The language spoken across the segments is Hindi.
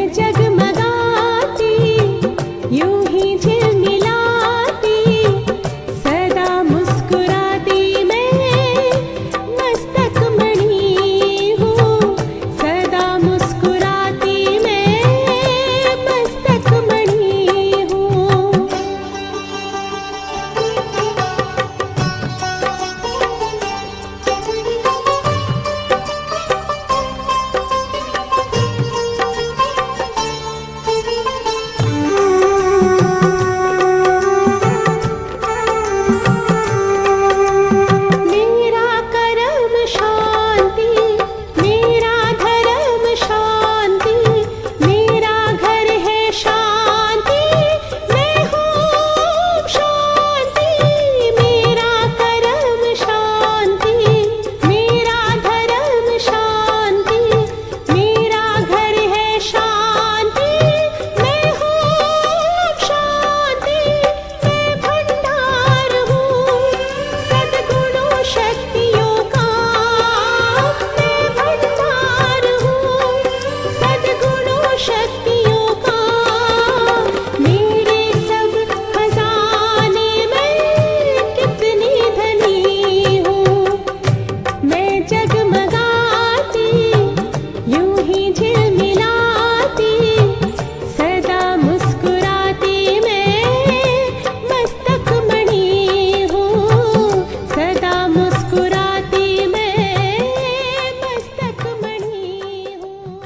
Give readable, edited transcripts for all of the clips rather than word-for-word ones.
जगमगाती यूं ही झिलमिलाती सदा मुस्कुराती मैं मस्तक मणि हूँ सदा मुस्कुराती मैं मस्तक मणि हूँ। मेरा करम शांति मेरा धर्म शांति मेरा घर है शांति मैं हूँ शांति। मेरा करम शांति मेरा धर्म शांति मेरा घर है शांति मैं हूँ शांति। मैं भंडार हूँ सद्गुणों शक्तियों का मैं भंडार हूँ सद्गुणों शक्तियों का। मेरे सब खजाने में कितनी धनी हूँ मैं जगमगाती यूं ही झिलमिलाती सदा मुस्कुराती मैं मस्तक मणि हूँ सदा मुस्कुराती मैं मस्तक मणि हूँ।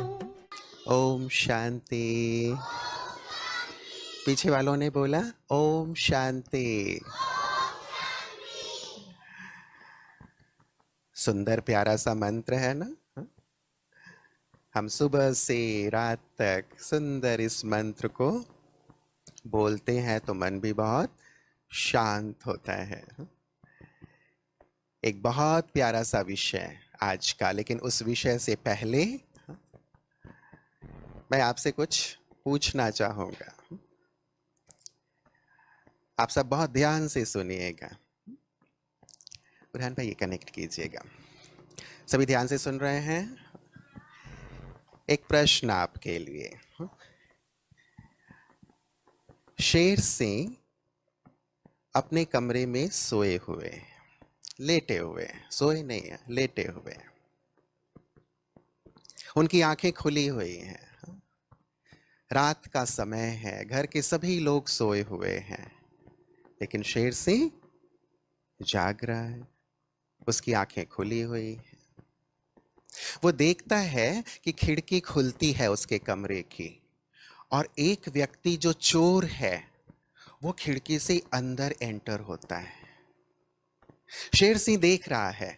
ओम शांति। पीछे वालों ने बोला ओम शांति। सुंदर प्यारा सा मंत्र है ना। हम सुबह से रात तक सुंदर इस मंत्र को बोलते हैं तो मन भी बहुत शांत होता है। एक बहुत प्यारा सा विषय आज का, लेकिन उस विषय से पहले मैं आपसे कुछ पूछना चाहूंगा। आप सब बहुत ध्यान से सुनिएगा। बुरहान भाई ये कनेक्ट कीजिएगा। सभी ध्यान से सुन रहे हैं। एक प्रश्न आपके लिए। शेर सिंह अपने कमरे में सोए हुए, लेटे हुए, सोए नहीं है, लेटे हुए, उनकी आंखें खुली हुई हैं, रात का समय है, घर के सभी लोग सोए हुए हैं, लेकिन शेर सिंह जाग रहा है, उसकी आंखें खुली हुई हैं। वो देखता है कि खिड़की खुलती है उसके कमरे की और एक व्यक्ति जो चोर है वो खिड़की से अंदर एंटर होता है। शेर सिंह देख रहा है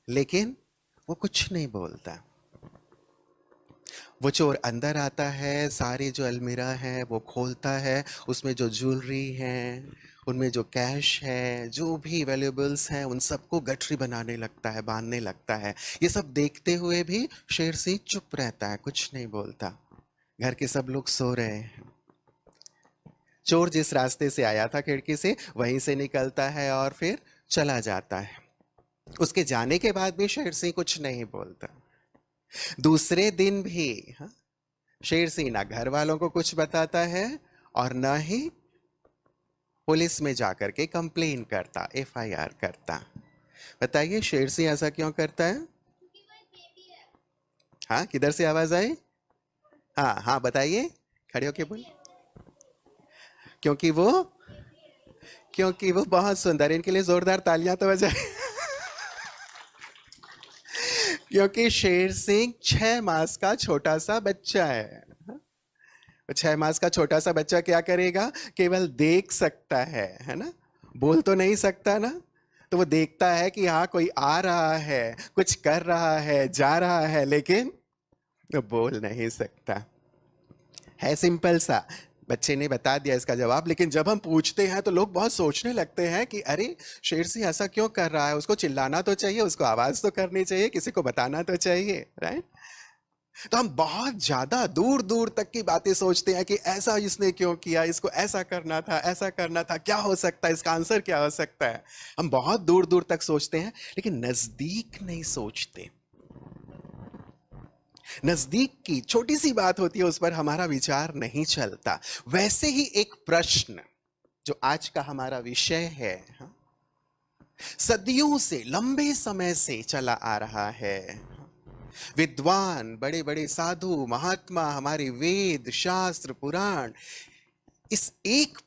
लेकिन वो कुछ नहीं बोलता। वो चोर अंदर आता है, सारे जो अलमीरा है वो खोलता है, उसमें जो ज्वेलरी है, उनमें जो कैश है, जो भी वैल्यूएबल्स हैं, उन सबको गठरी बनाने लगता है, बांधने लगता है। ये सब देखते हुए भी शेर सिंह चुप रहता है, कुछ नहीं बोलता। घर के सब लोग सो रहे हैं। चोर जिस रास्ते से आया था खिड़की से, वहीं से निकलता है और फिर चला जाता है। उसके जाने के बाद भी शेर सिंह कुछ नहीं बोलता। दूसरे दिन भी शेर सिंह ना घर वालों को कुछ बताता है और ना ही पुलिस में जाकर के कंप्लेन करता, एफआईआर करता। बताइए शेर सिंह ऐसा क्यों करता है? हाँ, किधर से आवाज आई? हाँ हाँ बताइए, खड़े होके बोल। क्योंकि वो बहुत सुंदर। इनके लिए जोरदार तालियां तो बजाए। क्योंकि शेर सिंह 6 मास का छोटा सा बच्चा है। 6 मास का छोटा सा बच्चा क्या करेगा? केवल देख सकता है ना, बोल तो नहीं सकता ना। तो वो देखता है कि हाँ कोई आ रहा है, कुछ कर रहा है, जा रहा है, लेकिन तो बोल नहीं सकता। है सिंपल सा। बच्चे ने बता दिया इसका जवाब, लेकिन जब हम पूछते हैं तो लोग बहुत सोचने लगते हैं कि अरे शेर सिंह ऐसा क्यों कर रहा है, उसको चिल्लाना तो चाहिए, उसको आवाज तो करनी चाहिए, किसी को बताना तो चाहिए, राइट? तो हम बहुत ज्यादा दूर दूर तक की बातें सोचते हैं कि ऐसा इसने क्यों किया, इसको ऐसा करना था, ऐसा करना था, क्या हो सकता है, इसका आंसर क्या हो सकता है। हम बहुत दूर दूर तक सोचते हैं, लेकिन नजदीक नहीं सोचते। नजदीक की छोटी सी बात होती है, उस पर हमारा विचार नहीं चलता। वैसे ही एक प्रश्न जो आज का हमारा विषय है, सदियों से, लंबे समय से चला आ रहा है। विद्वान, बड़े बड़े साधु महात्मा, हमारे वेद शास्त्र पुराण इस एक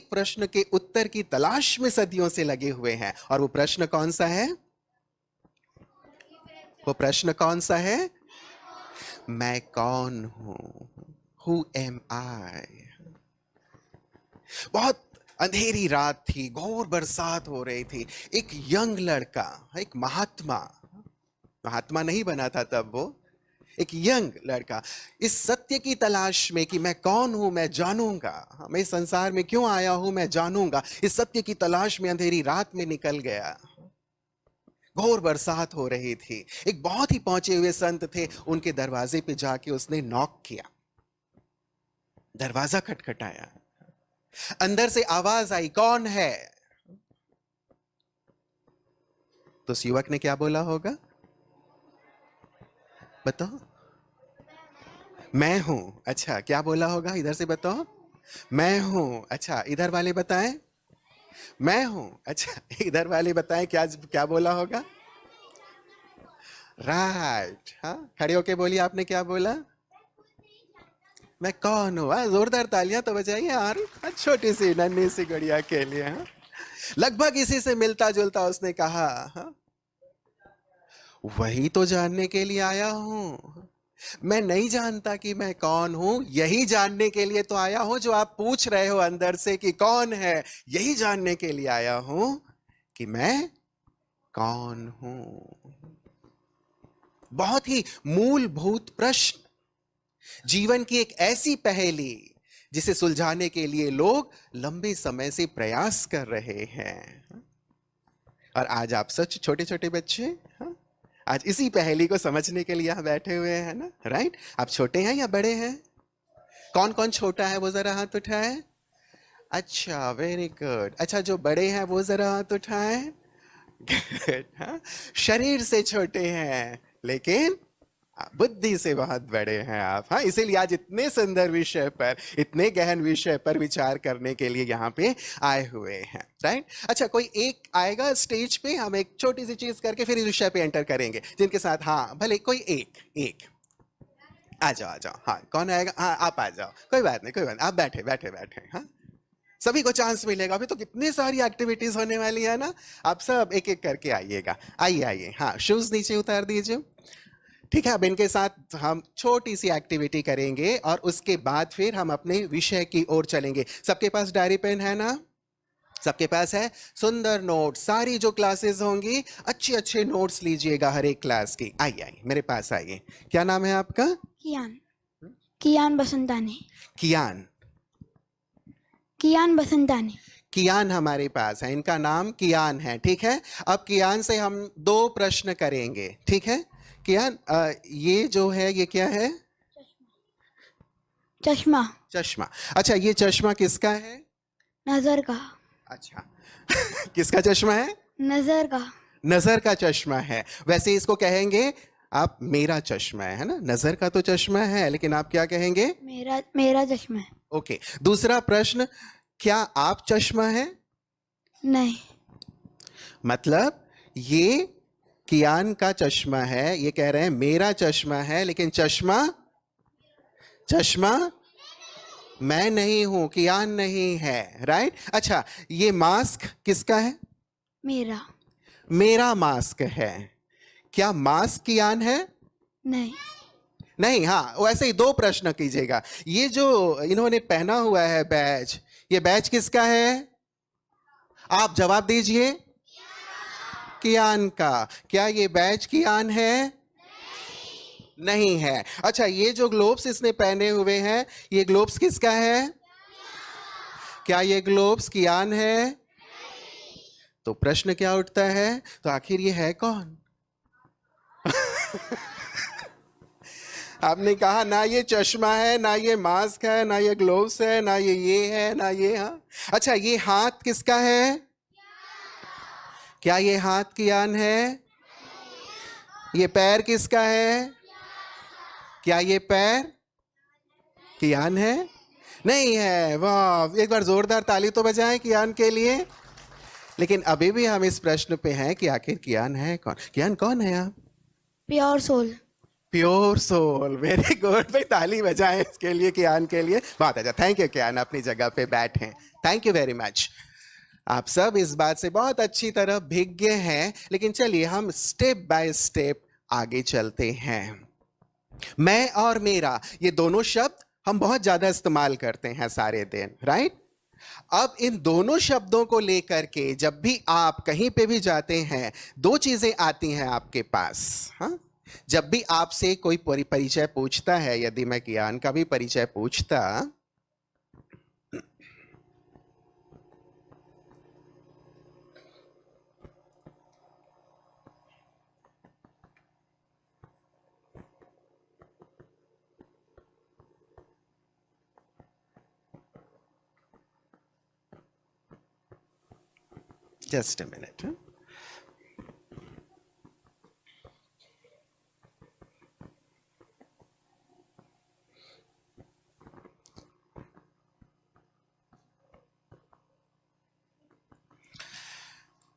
प्रश्न के उत्तर की तलाश में सदियों से लगे हुए हैं। और वो प्रश्न कौन सा है? वो प्रश्न कौन सा है? मैं कौन हूं? Who am I? बहुत अंधेरी रात थी, घोर बरसात हो रही थी। एक यंग लड़का, एक महात्मा नहीं बना था तब वो, एक यंग लड़का इस सत्य की तलाश में कि मैं कौन हूं, मैं जानूंगा, मैं इस संसार में क्यों आया हूं, मैं जानूंगा, इस सत्य की तलाश में अंधेरी रात में निकल गया। घोर बरसात हो रही थी। एक बहुत ही पहुंचे हुए संत थे, उनके दरवाजे पे जाके उसने नॉक किया, दरवाजा खटखटाया। अंदर से आवाज आई, कौन है? तो उस युवक ने क्या बोला होगा? बताओ। मैं हूं। अच्छा, क्या बोला होगा? इधर से बताओ। मैं हूं। अच्छा, इधर वाले बताएं। मैं हूं। अच्छा, इधर वाले बताएं क्या क्या बोला होगा? राइट। हाँ, खड़े होके बोलिए, आपने क्या बोला? मैं कौन हूं? जोरदार तालियां तो बजाइए यार, छोटी सी नन्ही सी गुड़िया के लिए। हाँ, लगभग इसी से मिलता जुलता उसने कहा। हाँ, वही तो जानने के लिए आया हूं। मैं नहीं जानता कि मैं कौन हूं, यही जानने के लिए तो आया हूं जो आप पूछ रहे हो अंदर से कि कौन है। यही जानने के लिए आया हूं कि मैं कौन हूं। बहुत ही मूलभूत प्रश्न, जीवन की एक ऐसी पहेली जिसे सुलझाने के लिए लोग लंबे समय से प्रयास कर रहे हैं। और आज आप सच छोटे छोटे बच्चे, हाँ, आज इसी पहेली को समझने के लिए यहां बैठे हुए हैं ना, राइट? आप छोटे हैं या बड़े हैं? कौन कौन छोटा है वो जरा हाथ उठाए। अच्छा, वेरी गुड। अच्छा, जो बड़े हैं वो जरा हाथ उठाए। गुड। हाँ, शरीर से छोटे हैं लेकिन बुद्धि से बहुत बड़े हैं आप। हाँ, इसीलिए आज इतने सुंदर विषय पर, इतने गहन विषय पर विचार करने के लिए यहाँ पे आए हुए हैं, राइट? अच्छा, कोई एक आएगा स्टेज पे, हम एक छोटी सी चीज करके फिर इस विषय पे एंटर करेंगे, जिनके साथ, हाँ भले कोई एक एक आ जाओ, आ जाओ। हाँ, कौन आएगा? हाँ, आप आ जाओ, कोई बात नहीं, कोई बात नहीं, आप बैठे बैठे बैठे। हाँ, सभी को चांस मिलेगा, अभी तो कितनी सारी एक्टिविटीज होने वाली है ना। आप सब एक एक करके आइएगा। आइए आइए। हाँ, शूज नीचे उतार दीजिए। ठीक है, अब इनके साथ हम छोटी सी एक्टिविटी करेंगे और उसके बाद फिर हम अपने विषय की ओर चलेंगे। सबके पास डायरी पेन है ना? सबके पास है? सुंदर नोट, सारी जो क्लासेस होंगी अच्छे अच्छे नोट्स लीजिएगा हर एक क्लास की। आइए आइए, मेरे पास आइए। क्या नाम है आपका? कियान। कियान बसंताने। कियान। कियान बसंताने। कियान हमारे पास है, इनका नाम कियान है। ठीक है, अब कियान से हम दो प्रश्न करेंगे। ठीक है कियान, ये जो है ये क्या है? चश्मा। चश्मा। अच्छा, ये चश्मा किसका है? नजर का। अच्छा किसका चश्मा है? नजर का। नजर का चश्मा है। वैसे इसको कहेंगे आप मेरा चश्मा है ना? नजर का तो चश्मा है, लेकिन आप क्या कहेंगे? मेरा मेरा चश्मा है। ओके, दूसरा प्रश्न, क्या आप चश्मा है? नहीं। मतलब ये कियान का चश्मा है, ये कह रहे हैं मेरा चश्मा है, लेकिन चश्मा चश्मा मैं नहीं हूं, कियान नहीं है, राइट? अच्छा, ये मास्क किसका है? मेरा। मेरा मास्क है। क्या मास्क कियान है? नहीं। नहीं। हाँ, वैसे ही दो प्रश्न कीजिएगा। ये जो इन्होंने पहना हुआ है बैज, ये बैज किसका है? आप जवाब दीजिए। कियान का। क्या ये बैज कियान है? नहीं है। अच्छा, ये जो ग्लोब्स इसने पहने हुए हैं, ये ग्लोब्स किसका है? क्या ये ग्लोब्स कियान है? तो प्रश्न क्या उठता है, तो आखिर ये है कौन? आपने कहा ना ये चश्मा है, ना ये मास्क है, ना ये ग्लोव्स है, ना ये है, ना ये। हाँ, अच्छा, ये हाथ किसका है? क्या ये हाथ कियान है? ये पैर किसका है? क्या ये पैर कियान है? नहीं है। वाह, एक बार जोरदार ताली तो बजाएं कियान के लिए। लेकिन अभी भी हम इस प्रश्न पे हैं कि आखिर कियान है कौन? कियान कौन है आप? Pure soul. Pure soul. Very good भाई, ताली बजाएं इसके लिए, कियान के लिए। बहुत अच्छा, थैंक यू कियान, अपनी जगह पे बैठे। Thank you very much. आप सब इस बात से बहुत अच्छी तरह भिज्ञ हैं। लेकिन चलिए हम स्टेप बाय स्टेप आगे चलते हैं। मैं और मेरा, ये दोनों शब्द हम बहुत ज्यादा इस्तेमाल करते हैं सारे दिन, राइट? अब इन दोनों शब्दों को लेकर के जब भी आप कहीं पे भी जाते हैं, दो चीजें आती हैं आपके पास। हाँ, जब भी आपसे कोई परिचय पूछता है, यदि मैं कियान का भी परिचय पूछता, जस्ट अ मिनट।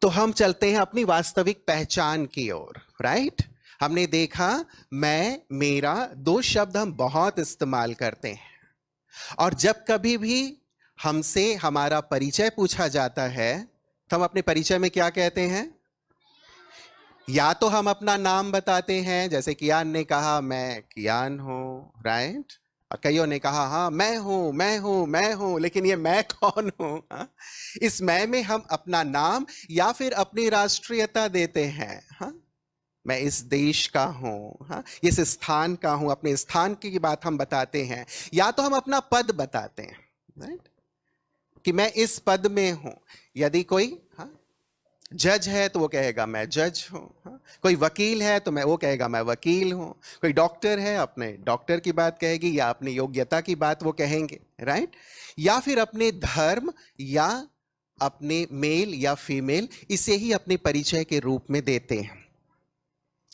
तो हम चलते हैं अपनी वास्तविक पहचान की ओर, राइट? हमने देखा मैं मेरा, दो शब्द हम बहुत इस्तेमाल करते हैं। और जब कभी भी हमसे हमारा परिचय पूछा जाता है तो हम अपने परिचय में क्या कहते हैं? या तो हम अपना नाम बताते हैं, जैसे कियान ने कहा मैं कियान हूं, राइट? और कईयों ने कहा हाँ मैं हूं मैं हूं मैं हूं, लेकिन ये मैं कौन हूं? हाँ? इस मैं में हम अपना नाम या फिर अपनी राष्ट्रीयता देते हैं। हाँ, मैं इस देश का हूं, हाँ, इस स्थान का हूं, अपने स्थान की बात हम बताते हैं। या तो हम अपना पद बताते हैं, राइट, कि मैं इस पद में हूं। यदि कोई जज है तो वो कहेगा मैं जज हूं। हाँ? कोई वकील है तो वो कहेगा मैं वकील हूं। कोई डॉक्टर है, अपने डॉक्टर की बात कहेगी या अपनी योग्यता की बात वो कहेंगे, राइट? या फिर अपने धर्म या अपने मेल या फीमेल, इसे ही अपने परिचय के रूप में देते हैं।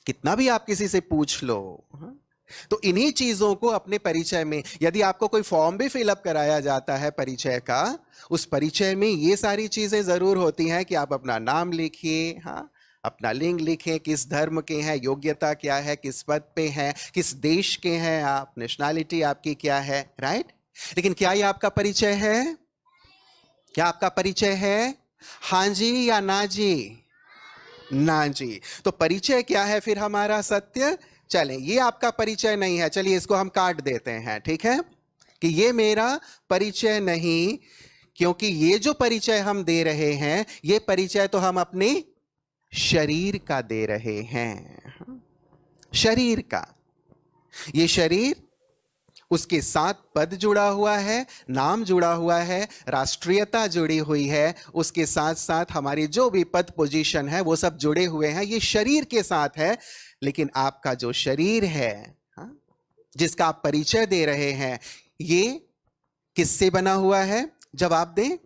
कितना भी आप किसी से पूछ लो, हाँ? तो इन्हीं चीजों को अपने परिचय में, यदि आपको कोई फॉर्म भी फिलअप कराया जाता है परिचय का, उस परिचय में ये सारी चीजें जरूर होती हैं कि आप अपना नाम लिखिए, हाँ, अपना लिंग लिखें, किस धर्म के हैं, योग्यता क्या है, किस पद पे हैं, किस देश के हैं आप, नेशनैलिटी आपकी क्या है, राइट? लेकिन क्या ये आपका परिचय है? क्या आपका परिचय है? हाँ जी या ना जी? ना जी। तो परिचय क्या है फिर हमारा? सत्य। चलें, ये आपका परिचय नहीं है, चलिए इसको हम काट देते हैं, ठीक है, कि ये मेरा परिचय नहीं, क्योंकि ये जो परिचय हम दे रहे हैं, ये परिचय तो हम अपने शरीर का दे रहे हैं। शरीर का, ये शरीर, उसके साथ पद जुड़ा हुआ है, नाम जुड़ा हुआ है, राष्ट्रीयता जुड़ी हुई है, उसके साथ साथ हमारी जो भी पद पोजीशन है वो सब जुड़े हुए हैं, ये शरीर के साथ है। लेकिन आपका जो शरीर है, हाँ, जिसका आप परिचय दे रहे हैं, ये किससे बना हुआ है? जवाब दें।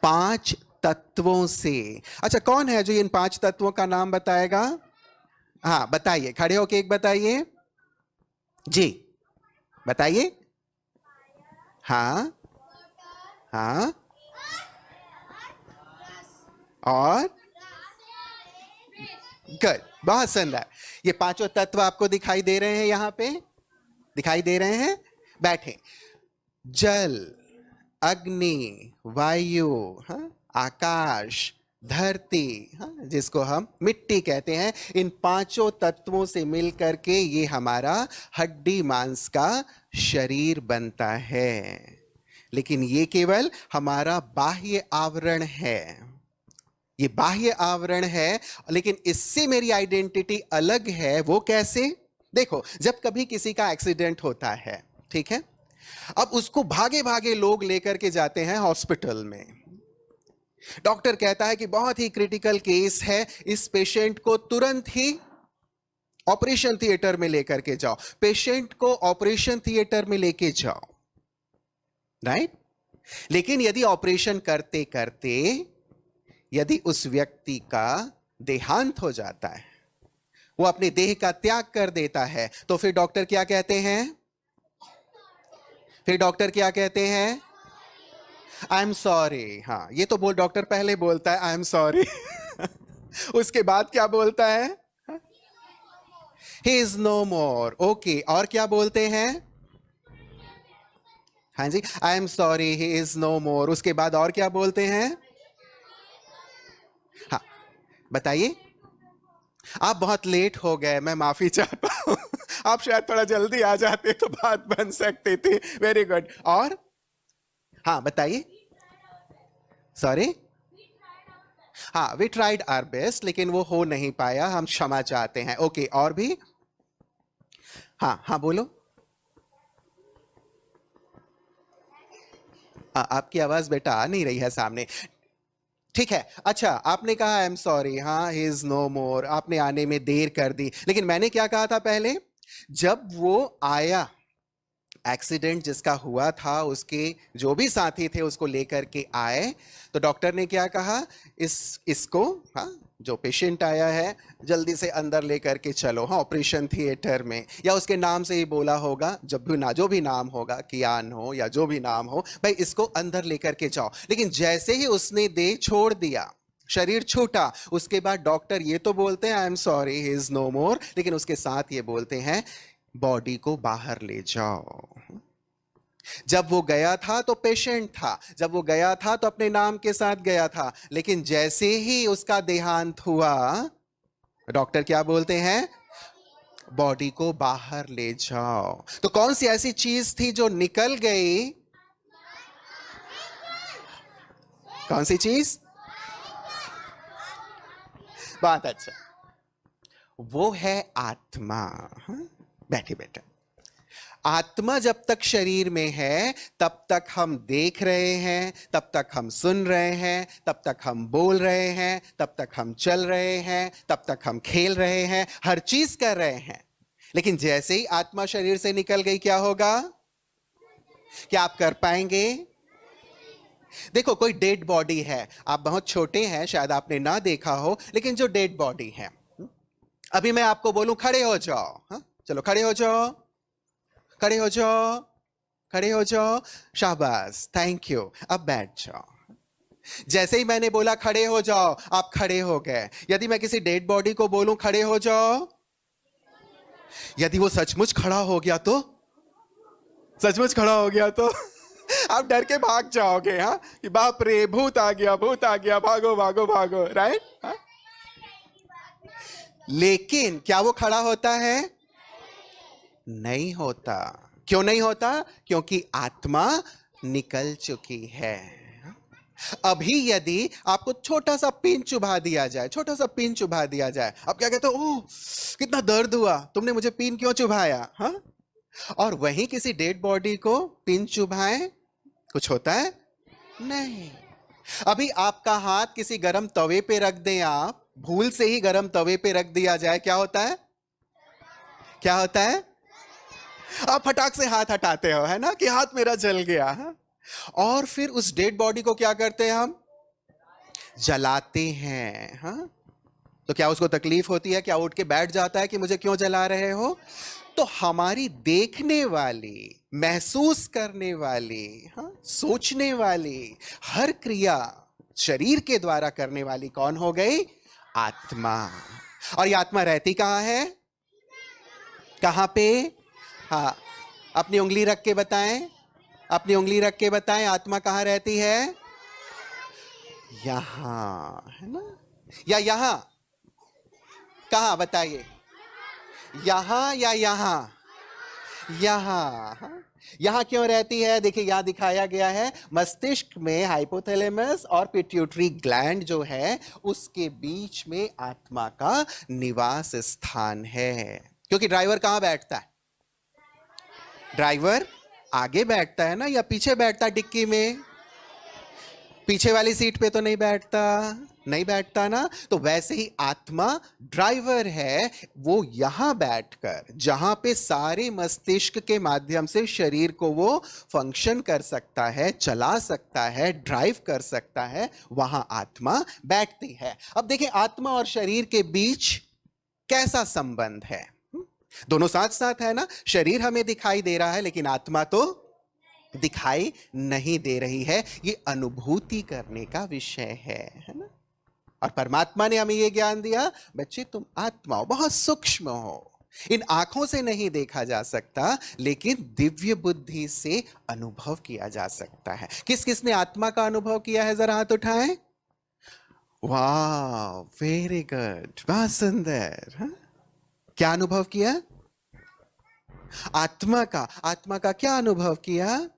5 तत्वों से। अच्छा, कौन है जो इन 5 तत्वों का नाम बताएगा? हाँ बताइए, खड़े होके एक बताइए जी, बताइए। हाँ हाँ, और गुड, बहुत सुंदर। ये 5 तत्व आपको दिखाई दे रहे हैं, यहां पे दिखाई दे रहे हैं, बैठे। जल, अग्नि, वायु, हाँ, आकाश, धरती, हाँ, जिसको हम मिट्टी कहते हैं, इन 5 तत्वों से मिलकर के ये हमारा हड्डी मांस का शरीर बनता है। लेकिन ये केवल हमारा बाह्य आवरण है, ये बाह्य आवरण है, लेकिन इससे मेरी आइडेंटिटी अलग है। वो कैसे? देखो, जब कभी किसी का एक्सीडेंट होता है, ठीक है, अब उसको भागे भागे लोग लेकर के जाते हैं हॉस्पिटल में। डॉक्टर कहता है कि बहुत ही क्रिटिकल केस है, इस पेशेंट को तुरंत ही ऑपरेशन थिएटर में लेकर के जाओ, पेशेंट को ऑपरेशन थिएटर में लेके जाओ, राइट? लेकिन यदि ऑपरेशन करते करते यदि उस व्यक्ति का देहांत हो जाता है, वो अपने देह का त्याग कर देता है, तो फिर डॉक्टर क्या कहते हैं? फिर डॉक्टर क्या कहते हैं? I am sorry. हाँ, ये तो बोल डॉक्टर पहले बोलता है आई एम सॉरी। उसके बाद क्या बोलता है? He is no more. Okay, और क्या बोलते हैं? हाँ जी, I am sorry he is no more. उसके बाद और क्या बोलते हैं? हाँ, बताइए। आप बहुत लेट हो गए, मैं माफी चाहता हूं। आप शायद थोड़ा जल्दी आ जाते तो बात बन सकती थी। Very good. और हाँ, बताइए। सॉरी। हाँ, वी ट्राइड आवर बेस्ट, लेकिन वो हो नहीं पाया, हम क्षमा चाहते हैं। ओके, और भी? हाँ हाँ, बोलो। हाँ, आपकी आवाज बेटा आ नहीं रही है सामने। ठीक है, अच्छा, आपने कहा आई एम सॉरी, हाँ, ही इज नो मोर, आपने आने में देर कर दी, लेकिन मैंने क्या कहा था पहले? जब वो आया, एक्सीडेंट जिसका हुआ था, उसके जो भी साथी थे उसको लेकर के आए, तो डॉक्टर ने क्या कहा? इसको, हाँ, जो पेशेंट आया है, जल्दी से अंदर लेकर के चलो, हाँ, ऑपरेशन थिएटर में, या उसके नाम से ही बोला होगा, जब भी ना, जो भी नाम होगा, कियान हो या जो भी नाम हो, भाई इसको अंदर लेकर के जाओ। लेकिन जैसे ही उसने देह छोड़ दिया, शरीर छूटा, उसके बाद डॉक्टर ये तो बोलते हैं I am sorry he is no more, लेकिन उसके साथ ये बोलते हैं बॉडी को बाहर ले जाओ। जब वो गया था तो पेशेंट था, जब वो गया था तो अपने नाम के साथ गया था, लेकिन जैसे ही उसका देहांत हुआ, डॉक्टर क्या बोलते हैं? बॉडी को बाहर ले जाओ। तो कौन सी ऐसी चीज थी जो निकल गई? कौन सी चीज? बात अच्छा, वो है आत्मा। हाँ? बैठे बैठे। आत्मा जब तक शरीर में है, तब तक हम देख रहे हैं, तब तक हम सुन रहे हैं, तब तक हम बोल रहे हैं, तब तक हम चल रहे हैं, तब तक हम खेल रहे हैं, हर चीज कर रहे हैं। लेकिन जैसे ही आत्मा शरीर से निकल गई, क्या होगा? क्या आप कर पाएंगे? देखो, कोई डेड बॉडी है, आप बहुत छोटे हैं, शायद आपने ना देखा हो, लेकिन जो डेड बॉडी है, अभी मैं आपको बोलूं खड़े हो जाओ, हाँ? चलो खड़े हो जाओ, खड़े हो जाओ, खड़े हो जाओ, शाबाश, थैंक यू, अब बैठ जाओ। जैसे ही मैंने बोला खड़े हो जाओ, आप खड़े हो गए। यदि मैं किसी डेड बॉडी को बोलूं खड़े हो जाओ, यदि वो सचमुच खड़ा हो गया तो, सचमुच खड़ा हो गया तो आप डर के भाग जाओगे, हाँ, कि बाप रे, भूत आ गया, भूत आ गया, भागो भागो भागो, राइट? हाँ? लेकिन क्या वो खड़ा होता है? नहीं होता। क्यों नहीं होता? क्योंकि आत्मा निकल चुकी है। अभी यदि आपको छोटा सा पिन चुभा दिया जाए, छोटा सा पिन चुभा दिया जाए, आप क्या कहते हो? ओह, कितना दर्द हुआ, तुमने मुझे पिन क्यों चुभाया? हाँ? और वहीं किसी डेड बॉडी को पिन चुभाए, कुछ होता है? नहीं। अभी आपका हाथ किसी गरम तवे पे रख दें, आप भूल से ही गरम तवे पे रख दिया जाए, क्या होता है? क्या होता है? आप फटाक से हाथ हटाते हो, है ना, कि हाथ मेरा जल गया। हाँ? और फिर उस डेड बॉडी को क्या करते हैं हम? जलाते हैं। हाँ? तो क्या उसको तकलीफ होती है? क्या उठ के बैठ जाता है कि मुझे क्यों जला रहे हो? तो हमारी देखने वाली, महसूस करने वाली, हाँ, सोचने वाली हर क्रिया शरीर के द्वारा करने वाली कौन हो गई? आत्मा। और ये आत्मा रहती कहां है? कहां पे? हाँ, अपनी उंगली रख के बताएं, अपनी उंगली रख के बताएं, आत्मा कहां रहती है? यहां, है ना? या यहां? कहां बताइए? यहां या यहां? यहां। यहां क्यों रहती है? देखिए, यहां दिखाया गया है, मस्तिष्क में हाइपोथैलेमस और पिट्यूटरी ग्लैंड जो है, उसके बीच में आत्मा का निवास स्थान है। क्योंकि ड्राइवर कहां बैठता है? ड्राइवर आगे बैठता है ना, या पीछे बैठता है डिक्की में? पीछे वाली सीट पे तो नहीं बैठता, नहीं बैठता ना। तो वैसे ही आत्मा ड्राइवर है, वो यहां बैठकर, जहां पे सारे मस्तिष्क के माध्यम से शरीर को वो फंक्शन कर सकता है, चला सकता है, ड्राइव कर सकता है, वहां आत्मा बैठती है। अब देखिए, आत्मा और शरीर के बीच कैसा संबंध है? दोनों साथ साथ है ना, शरीर हमें दिखाई दे रहा है लेकिन आत्मा तो दिखाई नहीं दे रही है। ये अनुभूति करने का विषय है ना। और परमात्मा ने हमें ये ज्ञान दिया, बच्चे तुम आत्मा हो, बहुत सूक्ष्म हो, इन आंखों से नहीं देखा जा सकता लेकिन दिव्य बुद्धि से अनुभव किया जा सकता है। किस किसने आत्मा का अनुभव किया है, जरा हाथ उठाएं। वाह, वेरी गुड, बहुत सुंदर। हाँ? क्या अनुभव किया? आत्मा का। आत्मा का क्या अनुभव किया?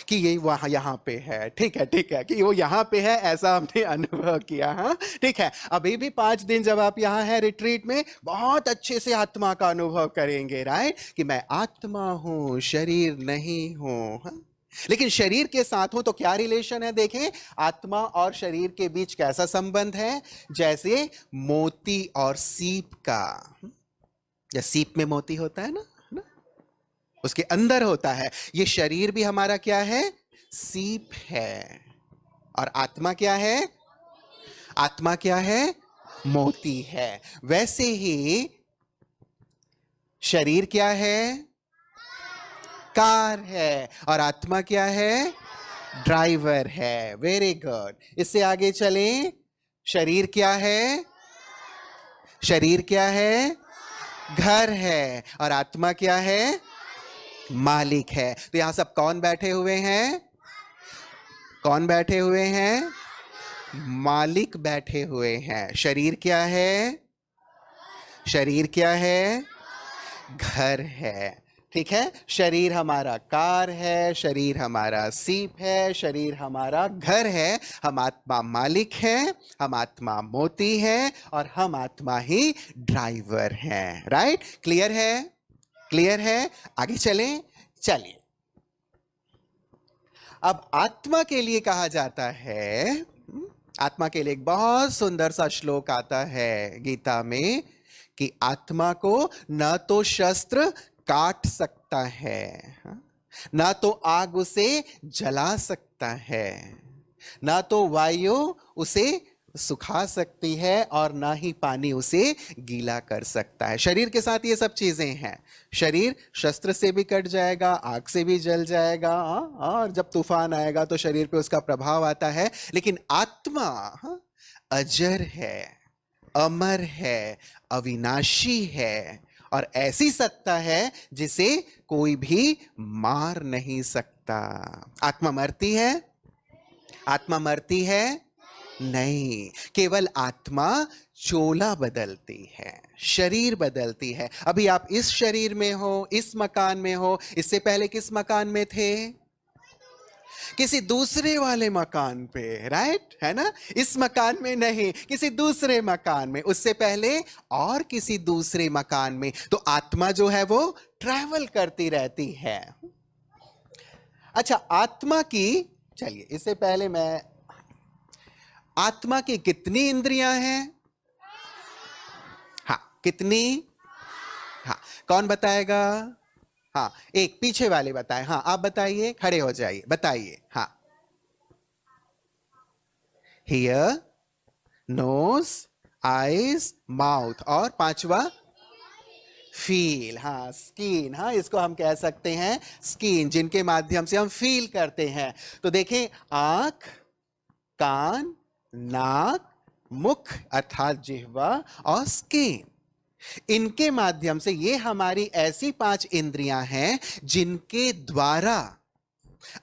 कि ये वहां यहां पे है, ठीक है ठीक है, कि वो यहां पे है, ऐसा हमने अनुभव किया। हाँ ठीक है, अभी भी 5 दिन जब आप यहां हैं रिट्रीट में, बहुत अच्छे से आत्मा का अनुभव करेंगे, राइट, कि मैं आत्मा हूं, शरीर नहीं हूं। हाँ? लेकिन शरीर के साथ हूं तो क्या रिलेशन है? देखें, आत्मा और शरीर के बीच कैसा संबंध है? जैसे मोती और सीप का। या सीप में मोती होता है ना, उसके अंदर होता है। ये शरीर भी हमारा क्या है? सीप है। और आत्मा क्या है? आत्मा क्या है? मोती है। वैसे ही शरीर क्या है? कार है। और आत्मा क्या है? ड्राइवर है। Very good. इससे आगे चलें। शरीर क्या है? शरीर क्या है? घर है। और आत्मा क्या है? मालिक है। तो यहां सब कौन बैठे हुए हैं? कौन बैठे हुए हैं? मालिक बैठे हुए हैं। शरीर क्या है? शरीर क्या है? घर है। ठीक है, शरीर हमारा कार है, शरीर हमारा सीप है, शरीर हमारा घर है। हम आत्मा मालिक है, हम आत्मा मोती है, और हम आत्मा ही ड्राइवर हैं। राइट? क्लियर है? क्लियर है? आगे चलें। चलिए, अब आत्मा के लिए कहा जाता है, आत्मा के लिए एक बहुत सुंदर सा श्लोक आता है गीता में, कि आत्मा को न तो शस्त्र काट सकता है, ना तो आग उसे जला सकता है, ना तो वायु उसे सुखा सकती है, और ना ही पानी उसे गीला कर सकता है। शरीर के साथ ये सब चीजें हैं। शरीर शस्त्र से भी कट जाएगा, आग से भी जल जाएगा, और जब तूफान आएगा तो शरीर पे उसका प्रभाव आता है। लेकिन आत्मा अजर है, अमर है, अविनाशी है, और ऐसी सत्ता है जिसे कोई भी मार नहीं सकता। आत्मा मरती है? आत्मा मरती है? नहीं, केवल आत्मा चोला बदलती है, शरीर बदलती है। अभी आप इस शरीर में हो, इस मकान में हो, इससे पहले किस मकान में थे? किसी दूसरे वाले मकान पे, राइट, है ना? इस मकान में नहीं, किसी दूसरे मकान में, उससे पहले और किसी दूसरे मकान में। तो आत्मा जो है वो ट्रैवल करती रहती है। अच्छा, आत्मा की, चलिए इससे पहले मैं, आत्मा की कितनी इंद्रियां हैं? हाँ, कितनी? हाँ, कौन बताएगा? हाँ, एक पीछे वाले बताए। हाँ, आप बताइए, खड़े हो जाइए, बताइए। हाँ, हियर, नोज, आईज, माउथ, और पांचवा फील। हाँ, स्किन। हाँ, इसको हम कह सकते हैं स्किन, जिनके माध्यम से हम फील करते हैं। तो देखें, आंख, कान, नाक, मुख अर्थात जिह्वा, और स्किन, इनके माध्यम से, ये हमारी ऐसी 5 इंद्रियां हैं जिनके द्वारा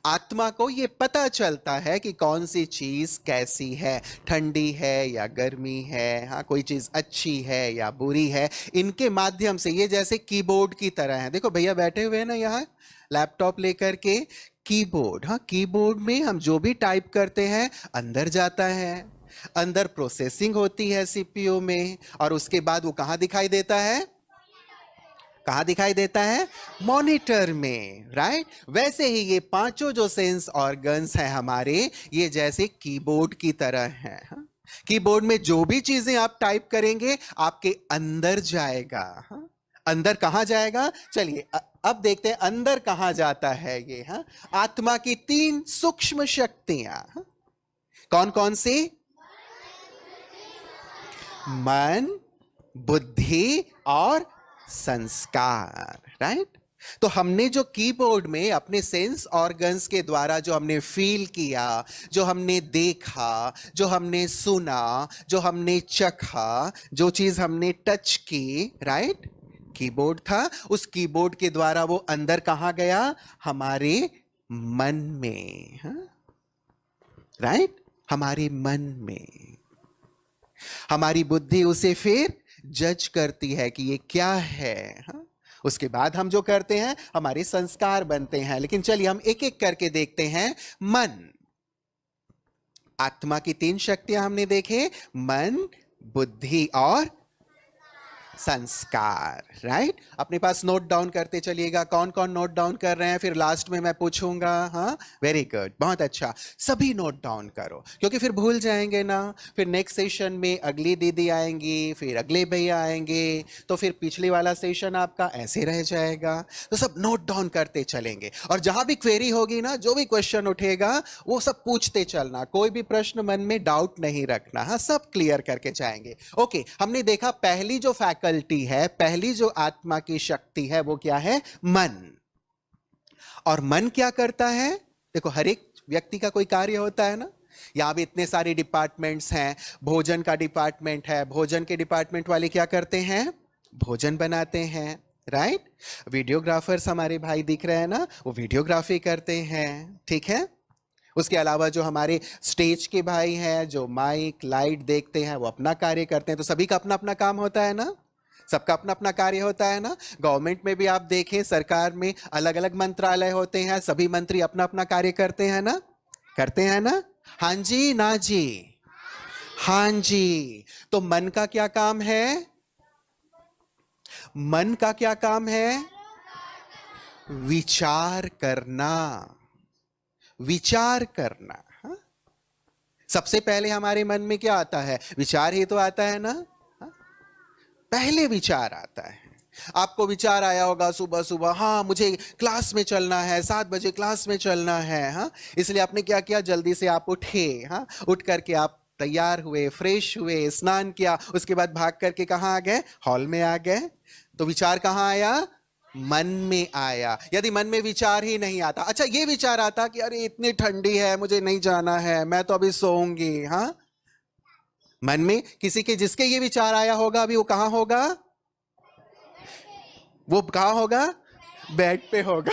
आत्मा को ये पता चलता है कि कौन सी चीज कैसी है, ठंडी है या गर्मी है, हाँ, कोई चीज अच्छी है या बुरी है। इनके माध्यम से ये जैसे कीबोर्ड की तरह है। देखो भैया बैठे हुए हैं ना यहाँ लैपटॉप लेकर के, कीबोर्ड। हाँ, कीबोर्ड में हम जो भी टाइप करते हैं अंदर जाता है, अंदर प्रोसेसिंग होती है सीपीयू में, और उसके बाद वो कहां दिखाई देता है? कहां दिखाई देता है? मॉनिटर में, राइट? वैसे ही ये पांचों जो सेंस ऑर्गन्स हैं हमारे, ये जैसे कीबोर्ड की तरह हैं। हाँ? कीबोर्ड में जो भी चीजें आप टाइप करेंगे आपके अंदर जाएगा। हाँ? अंदर कहां जाएगा? चलिए अब देखते हैं अंदर कहां जाता है ये। हाँ? आत्मा की 3 सूक्ष्म शक्तियां। हाँ? कौन कौन सी? मन, बुद्धि और संस्कार, राइट? तो हमने जो कीबोर्ड में अपने सेंस ऑर्गन्स के द्वारा जो हमने फील किया, जो हमने देखा, जो हमने सुना, जो हमने चखा, जो चीज हमने टच की, राइट? कीबोर्ड था, उस कीबोर्ड के द्वारा वो अंदर कहां गया? हमारे मन में, राइट? हमारे मन में। हमारी बुद्धि उसे फिर जज करती है कि ये क्या है, उसके बाद हम जो करते हैं हमारे संस्कार बनते हैं। लेकिन चलिए हम एक एक करके देखते हैं। मन, आत्मा की 3 शक्तियां हमने देखे, मन, बुद्धि और संस्कार, राइट? अपने पास नोट डाउन करते चलिएगा। कौन कौन नोट डाउन कर रहे हैं? फिर लास्ट में मैं पूछूंगा। हाँ, वेरी गुड, बहुत अच्छा। सभी नोट डाउन करो, क्योंकि फिर भूल जाएंगे ना। फिर नेक्स्ट सेशन में अगली दीदी आएंगी, फिर अगले भैया आएंगे, तो फिर पिछले वाला सेशन आपका ऐसे रह जाएगा। तो सब नोट डाउन करते चलेंगे, और जहां भी क्वेरी होगी ना, जो भी क्वेश्चन उठेगा वो सब पूछते चलना। कोई भी प्रश्न मन में डाउट नहीं रखना। हाँ, सब क्लियर करके जाएंगे। ओके, हमने देखा पहली जो फैकल्टी है, पहली जो आत्मा की शक्ति है, वो क्या है? मन। और मन क्या करता है? देखो, हर एक व्यक्ति का कोई कार्य होता है ना। यहां भी इतने सारे डिपार्टमेंट्स हैं। भोजन का डिपार्टमेंट है, भोजन के डिपार्टमेंट वाले क्या करते हैं? भोजन बनाते हैं, राइट? वीडियोग्राफर्स हमारे भाई दिख रहे हैं ना, वो वीडियोग्राफी करते हैं, ठीक है? उसके अलावा जो हमारे स्टेज के भाई हैं, जो माइक लाइट देखते हैं, वो अपना कार्य करते हैं। तो सभी का अपना अपना काम होता है ना, सबका अपना अपना कार्य होता है ना। गवर्नमेंट में भी आप देखें, सरकार में अलग अलग मंत्रालय होते हैं, सभी मंत्री अपना अपना कार्य करते हैं ना, करते हैं ना। हाँ जी, ना जी? हाँ जी। तो मन का क्या काम है? मन का क्या काम है? विचार करना, विचार करना। हाँ? सबसे पहले हमारे मन में क्या आता है? विचार ही तो आता है ना। पहले विचार आता है। आपको विचार आया होगा सुबह सुबह, हाँ मुझे क्लास में चलना है, 7 बजे क्लास में चलना है। हाँ, इसलिए आपने क्या किया? जल्दी से आप उठे। हाँ, उठ करके आप तैयार हुए, फ्रेश हुए, स्नान किया, उसके बाद भाग करके कहाँ आ गए? हॉल में आ गए। तो विचार कहाँ आया? मन में आया। यदि मन में विचार ही नहीं आता, अच्छा ये विचार आता कि अरे इतनी ठंडी है, मुझे नहीं जाना है, मैं तो अभी सोऊंगी। हाँ, मन में किसी के, जिसके ये विचार आया होगा, अभी वो कहां होगा? वो कहां होगा? बेड पे होगा।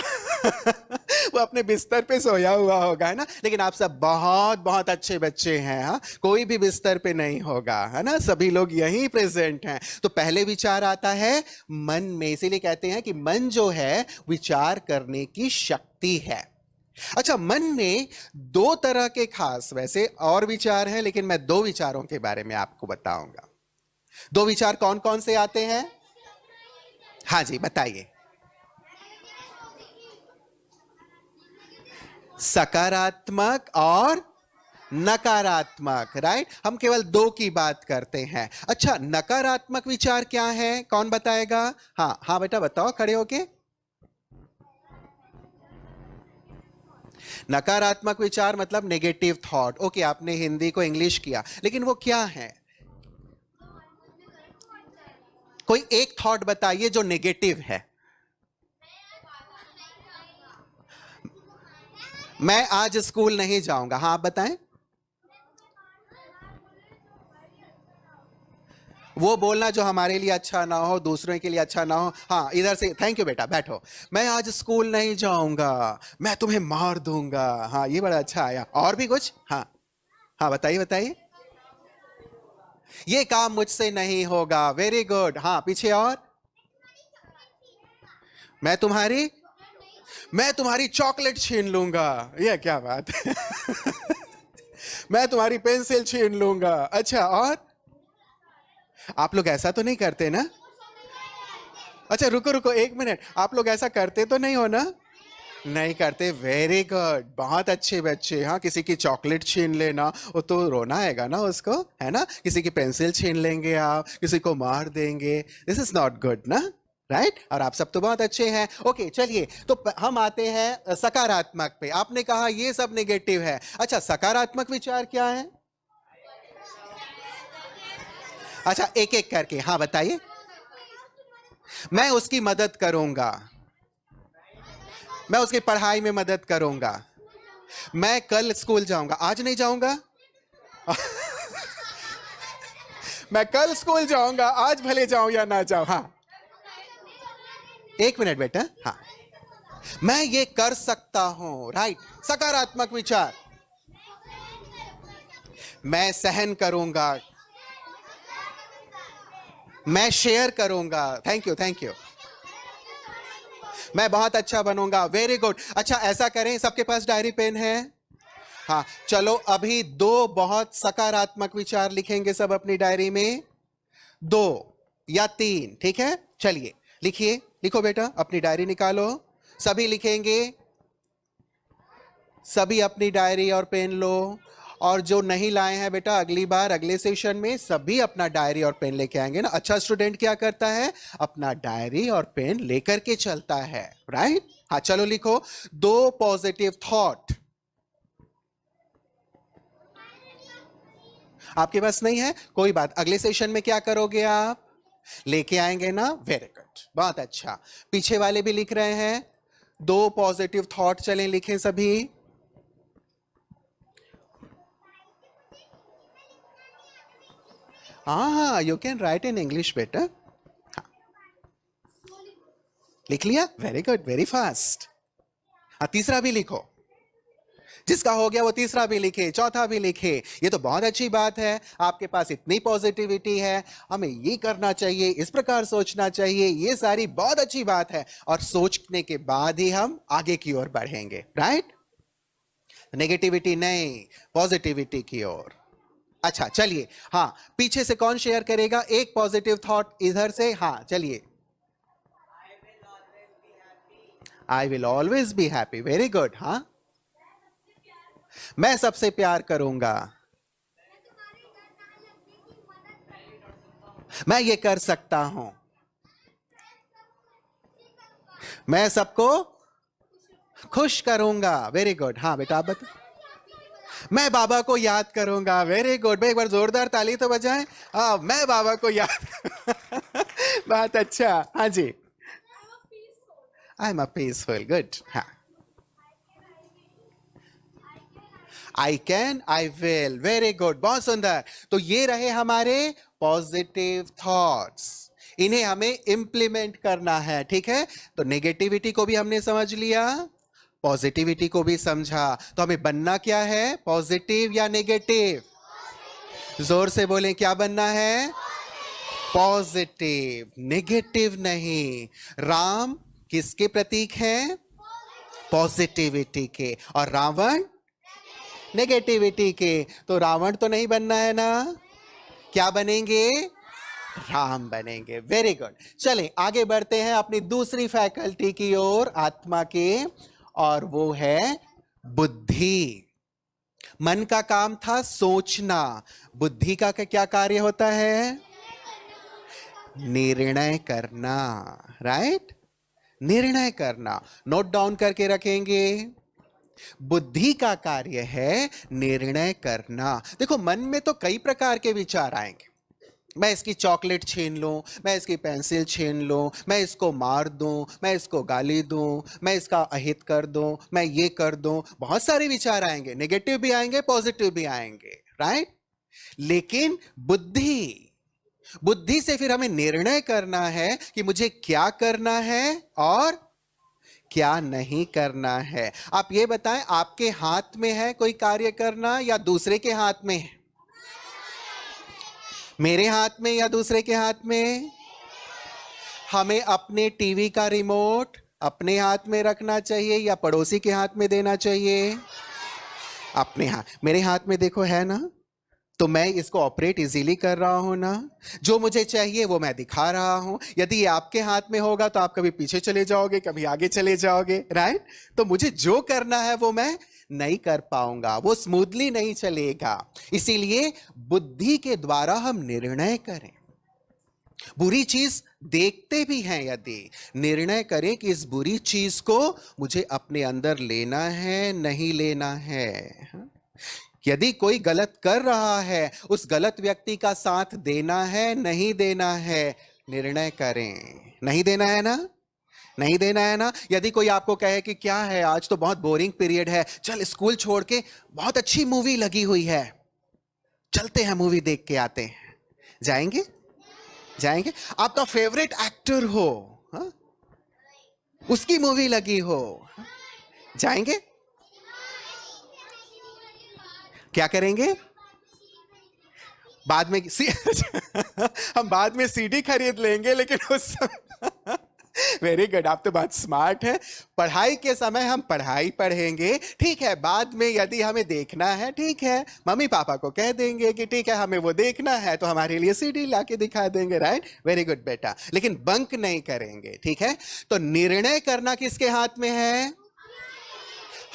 वो अपने बिस्तर पे सोया हुआ होगा, है ना। लेकिन आप सब बहुत बहुत अच्छे बच्चे हैं। हाँ, कोई भी बिस्तर पे नहीं होगा, है ना, सभी लोग यहीं प्रेजेंट हैं। तो पहले विचार आता है मन में। इसीलिए कहते हैं कि मन जो है विचार करने की शक्ति है। अच्छा, मन में 2 तरह के, खास वैसे और विचार हैं, लेकिन मैं 2 विचारों के बारे में आपको बताऊंगा। 2 विचार कौन कौन से आते हैं? हाँ जी, बताइए। सकारात्मक और नकारात्मक, राइट? हम केवल 2 की बात करते हैं। अच्छा, नकारात्मक विचार क्या है? कौन बताएगा? हाँ हाँ बेटा बताओ, खड़े होके। नकारात्मक विचार मतलब नेगेटिव थॉट। ओके, आपने हिंदी को इंग्लिश किया, लेकिन वो क्या है? कोई एक थॉट बताइए जो नेगेटिव है। मैं आज स्कूल नहीं जाऊंगा। हाँ, आप बताएं। वो बोलना जो हमारे लिए अच्छा ना हो, दूसरों के लिए अच्छा ना हो। हाँ, इधर से, थैंक यू बेटा, बैठो। मैं आज स्कूल नहीं जाऊंगा, मैं तुम्हें मार दूंगा। हाँ, ये बड़ा अच्छा आया। और भी कुछ? हाँ हाँ, बताइए बताइए। ये काम मुझसे नहीं होगा। Very good. हाँ, पीछे और? मैं तुम्हारी चॉकलेट छीन लूंगा। ये क्या बात है? मैं तुम्हारी पेंसिल छीन लूंगा। अच्छा, और? आप लोग ऐसा तो नहीं करते ना? अच्छा, रुको रुको 1 मिनट, आप लोग ऐसा करते तो नहीं हो ना? नहीं करते। वेरी गुड, बहुत अच्छे बच्चे। हाँ, किसी की चॉकलेट छीन लेना, वो तो रोना आएगा ना उसको, है ना। किसी की पेंसिल छीन लेंगे आप, किसी को मार देंगे। दिस इज नॉट गुड ना, राइट? और आप सब तो बहुत अच्छे हैं। ओके, चलिए, तो हम आते हैं सकारात्मक पे। आपने कहा ये सब नेगेटिव है। अच्छा, सकारात्मक विचार क्या है? अच्छा, एक एक करके, हाँ बताइए। मैं उसकी मदद करूंगा, मैं उसकी पढ़ाई में मदद करूंगा, मैं कल स्कूल जाऊंगा, आज नहीं जाऊंगा। मैं कल स्कूल जाऊंगा, आज भले जाऊं या ना जाऊं। हाँ, एक मिनट बेटा। हाँ, मैं ये कर सकता हूं, राइट, सकारात्मक विचार। मैं सहन करूंगा, मैं शेयर करूंगा, थैंक यू थैंक यू, मैं बहुत अच्छा बनूंगा, वेरी गुड। अच्छा, ऐसा करें, सबके पास डायरी पेन है? हाँ, चलो अभी दो बहुत सकारात्मक विचार लिखेंगे सब अपनी डायरी में, 2 या 3, ठीक है? चलिए लिखिए, लिखो बेटा, अपनी डायरी निकालो, सभी लिखेंगे, सभी अपनी डायरी और पेन लो। और जो नहीं लाए हैं बेटा, अगली बार अगले सेशन में सभी अपना डायरी और पेन लेके आएंगे ना। अच्छा स्टूडेंट क्या करता है? अपना डायरी और पेन लेकर के चलता है, राइट? हाँ, चलो लिखो, 2 पॉजिटिव थॉट। आपके पास नहीं है, कोई बात, अगले सेशन में क्या करोगे आप? लेके आएंगे ना, वेरी गुड, बहुत अच्छा। पीछे वाले भी लिख रहे हैं, 2 पॉजिटिव थॉट, चलें लिखें सभी। हाँ, you can write in English बेटा। हाँ, लिख लिया, वेरी गुड, वेरी फास्ट। हाँ, तीसरा भी लिखो, जिसका हो गया वो तीसरा भी लिखे, चौथा भी लिखे। ये तो बहुत अच्छी बात है, आपके पास इतनी पॉजिटिविटी है, हमें ये करना चाहिए, इस प्रकार सोचना चाहिए, ये सारी बहुत अच्छी बात है। और सोचने के बाद ही हम आगे की ओर बढ़ेंगे, राइट? नेगेटिविटी नहीं, पॉजिटिविटी की ओर। अच्छा चलिए, हाँ, पीछे से कौन शेयर करेगा एक पॉजिटिव थॉट इधर से? हाँ चलिए। I will always be happy, very good. हाँ, मैं सबसे प्यार करूंगा, मैं ये कर सकता हूं, मैं सबको खुश करूंगा, वेरी गुड। हाँ बेटा आप बता। मैं बाबा को याद करूंगा, वेरी गुड। एक बार जोरदार ताली तो बजाएं। हाँ, मैं बाबा को याद। बहुत अच्छा। हाँ जी, I am a peaceful, good. हाँ, I can, I will, very good, बहुत सुंदर। तो ये रहे हमारे पॉजिटिव थॉट्स, इन्हें हमें इंप्लीमेंट करना है, ठीक है? तो नेगेटिविटी को भी हमने समझ लिया, पॉजिटिविटी को भी समझा। तो हमें बनना क्या है, पॉजिटिव या नेगेटिव? जोर से बोलें, क्या बनना है? पॉजिटिव, नेगेटिव नहीं। राम किसके प्रतीक हैं? पॉजिटिविटी के। और रावण नेगेटिविटी के। तो रावण तो नहीं बनना है ना, क्या बनेंगे? राम बनेंगे, वेरी गुड। चलें आगे बढ़ते हैं अपनी दूसरी फैकल्टी की ओर, आत्मा के, और वो है बुद्धि। मन का काम था सोचना, बुद्धि का क्या कार्य होता है? निर्णय करना, राइट? निर्णय करना, नोट डाउन करके रखेंगे। बुद्धि का कार्य है निर्णय करना। देखो, मन में तो कई प्रकार के विचार आएंगे, मैं इसकी चॉकलेट छीन लूं, मैं इसकी पेंसिल छीन लूं, मैं इसको मार दूं, मैं इसको गाली दूं, मैं इसका अहित कर दूं, मैं ये कर दूं, बहुत सारे विचार आएंगे, नेगेटिव भी आएंगे, पॉजिटिव भी आएंगे, राइट? लेकिन बुद्धि, बुद्धि से फिर हमें निर्णय करना है कि मुझे क्या करना है और क्या नहीं करना है। आप ये बताएं, आपके हाथ में है कोई कार्य करना या दूसरे के हाथ में है? मेरे हाथ में या दूसरे के हाथ में? हमें अपने टीवी का रिमोट अपने हाथ में रखना चाहिए या पड़ोसी के हाथ में देना चाहिए? अपने हाथ। मेरे हाथ में देखो है ना, तो मैं इसको ऑपरेट इजीली कर रहा हूं ना, जो मुझे चाहिए वो मैं दिखा रहा हूं। यदि ये आपके हाथ में होगा तो आप कभी पीछे चले जाओगे, कभी आगे चले जाओगे, राइट? तो मुझे जो करना है वो मैं नहीं कर पाऊंगा, वो स्मूथली नहीं चलेगा। इसीलिए बुद्धि के द्वारा हम निर्णय करें। बुरी चीज देखते भी हैं, यदि निर्णय करें कि इस बुरी चीज को मुझे अपने अंदर लेना है नहीं लेना है। यदि कोई गलत कर रहा है, उस गलत व्यक्ति का साथ देना है, नहीं देना है, निर्णय करें। नहीं देना है ना? नहीं देना है ना? यदि कोई आपको कहे कि क्या है आज तो बहुत बोरिंग पीरियड है, चल स्कूल छोड़ के बहुत अच्छी मूवी लगी हुई है, चलते हैं मूवी देख के आते हैं, जाएंगे? जाएंगे? आपका फेवरेट एक्टर हो, हा? उसकी मूवी लगी हो, हा? जाएंगे? क्या करेंगे? बाद में हम बाद में सीडी खरीद लेंगे, लेकिन उस वेरी गुड, आप तो बहुत स्मार्ट है। पढ़ाई के समय हम पढ़ाई पढ़ेंगे, ठीक है। बाद में यदि हमें देखना है, ठीक है, मम्मी पापा को कह देंगे कि ठीक है हमें वो देखना है, तो हमारे लिए सीडी लाके दिखा देंगे, राइट? वेरी गुड बेटा, लेकिन बंक नहीं करेंगे, ठीक है। तो निर्णय करना किसके हाथ में है?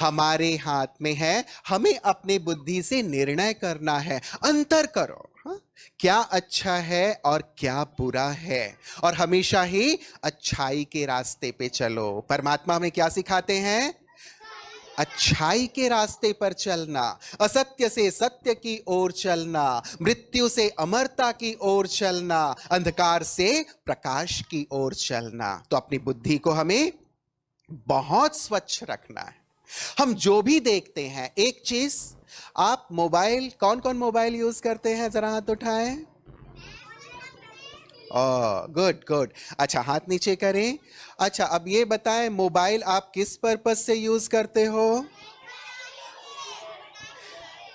हमारे हाथ में है। हमें अपनी बुद्धि से निर्णय करना है। अंतर करो, हाँ? क्या अच्छा है और क्या बुरा है, और हमेशा ही अच्छाई के रास्ते पे चलो। परमात्मा हमें क्या सिखाते हैं? अच्छाई के रास्ते पर चलना, असत्य से सत्य की ओर चलना, मृत्यु से अमरता की ओर चलना, अंधकार से प्रकाश की ओर चलना। तो अपनी बुद्धि को हमें बहुत स्वच्छ रखना है। हम जो भी देखते हैं, एक चीज, आप मोबाइल, कौन कौन मोबाइल यूज करते हैं, जरा हाथ उठाएं। गुड गुड, अच्छा हाथ नीचे करें। अच्छा अब ये बताएं, मोबाइल आप किस पर्पस से यूज करते हो?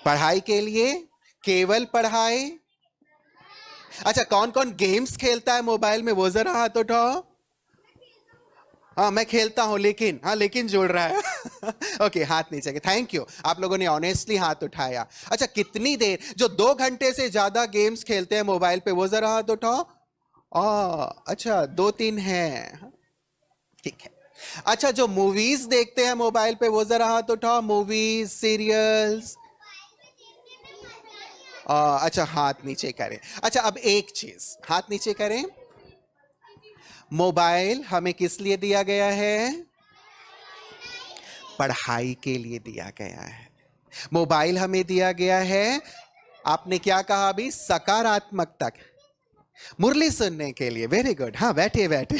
पढ़ाई के लिए? केवल पढ़ाई? अच्छा कौन कौन गेम्स खेलता है मोबाइल में, वो जरा हाथ उठाओ। हाँ मैं खेलता हूं, लेकिन, हाँ लेकिन जोड़ रहा है ओके हाथ नीचे के, थैंक यू, आप लोगों ने ऑनेस्टली हाथ उठाया। अच्छा कितनी देर, जो 2 घंटे से ज्यादा गेम्स खेलते हैं मोबाइल पे, वो जरा हाथ उठाओ। अच्छा 2-3 हैं, ठीक है। अच्छा जो मूवीज देखते हैं मोबाइल पे, वो जरा हाथ उठाओ। मूवीज, सीरियल्स, अच्छा हाथ नीचे करें। अच्छा अब एक चीज, हाथ नीचे करें। मोबाइल हमें किस लिए दिया गया है? पढ़ाई के लिए दिया गया है। मोबाइल हमें दिया गया है, आपने क्या कहा अभी? सकारात्मकता, मुरली सुनने के लिए। वेरी गुड, हाँ बैठे बैठे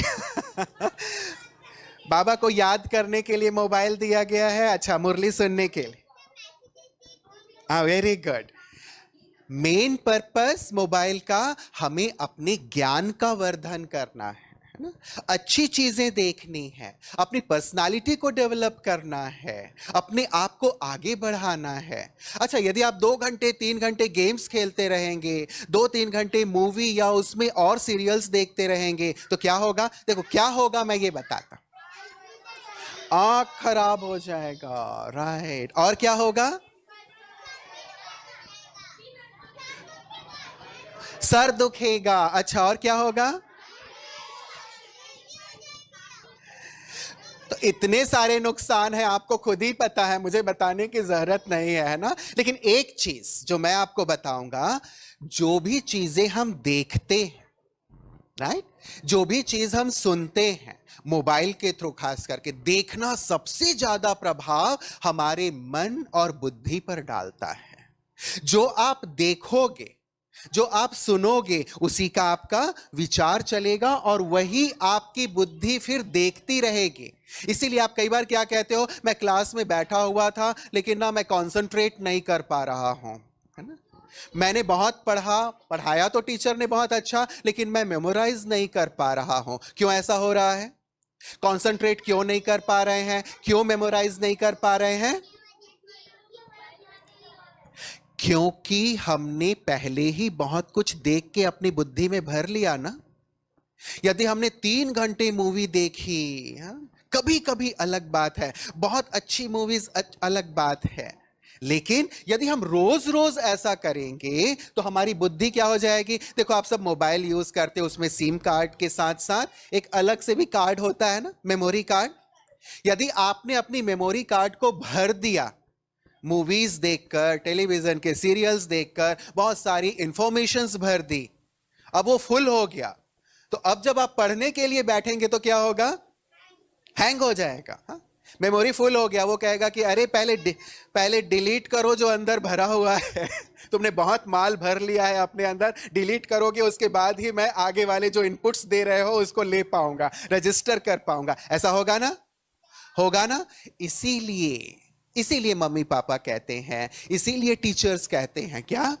बाबा को याद करने के लिए मोबाइल दिया गया है, अच्छा मुरली सुनने के लिए, हाँ very good. Main purpose mobile का हमें अपने ज्ञान का वर्धन करना है ना, अच्छी चीजें देखनी है, अपनी पर्सनालिटी को डेवलप करना है, अपने आप को आगे बढ़ाना है। अच्छा यदि आप 2 घंटे 3 घंटे गेम्स खेलते रहेंगे, 2-3 घंटे मूवी या उसमें और सीरियल्स देखते रहेंगे, तो क्या होगा? देखो क्या होगा, मैं ये बताता। आंख खराब हो जाएगा, राइट। और क्या होगा? सर दुखेगा। अच्छा और क्या होगा? तो इतने सारे नुकसान हैं, आपको खुद ही पता है, मुझे बताने की जरूरत नहीं है ना। लेकिन एक चीज जो मैं आपको बताऊंगा, जो भी चीजें हम देखते हैं, राइट, जो भी चीज हम सुनते हैं मोबाइल के थ्रू, खास करके देखना सबसे ज्यादा प्रभाव हमारे मन और बुद्धि पर डालता है। जो आप देखोगे, जो आप सुनोगे, उसी का आपका विचार चलेगा और वही आपकी बुद्धि फिर देखती रहेगी। इसीलिए आप कई बार क्या कहते हो, मैं क्लास में बैठा हुआ था लेकिन ना मैं कंसंट्रेट नहीं कर पा रहा हूं, है ना। मैंने बहुत पढ़ाया तो टीचर ने बहुत अच्छा, लेकिन मैं मेमोराइज नहीं कर पा रहा हूं। क्यों ऐसा हो रहा है? कंसंट्रेट क्यों नहीं कर पा रहे हैं? क्यों मेमोराइज नहीं कर पा रहे हैं? क्योंकि हमने पहले ही बहुत कुछ देख के अपनी बुद्धि में भर लिया ना। यदि हमने 3 घंटे मूवी देखी, कभी कभी अलग बात है, बहुत अच्छी मूवीज अलग बात है, लेकिन यदि हम रोज रोज ऐसा करेंगे तो हमारी बुद्धि क्या हो जाएगी? देखो आप सब मोबाइल यूज करते हो, उसमें सिम कार्ड के साथ साथ एक अलग से भी कार्ड होता है ना, मेमोरी कार्ड। यदि आपने अपनी मेमोरी कार्ड को भर दिया मूवीज देखकर, टेलीविजन के सीरियल्स देखकर, बहुत सारी इंफॉर्मेशंस भर दी, अब वो फुल हो गया, तो अब जब आप पढ़ने के लिए बैठेंगे तो क्या होगा? हैंग हो जाएगा, हा? मेमोरी फुल हो गया, वो कहेगा कि अरे पहले डिलीट करो जो अंदर भरा हुआ है। तुमने बहुत माल भर लिया है अपने अंदर, डिलीट करोगे उसके बाद ही मैं आगे वाले जो इनपुट्स दे रहे हो उसको ले पाऊंगा, रजिस्टर कर पाऊंगा। ऐसा होगा ना? होगा ना? इसीलिए मम्मी पापा कहते हैं, इसीलिए टीचर्स कहते हैं क्या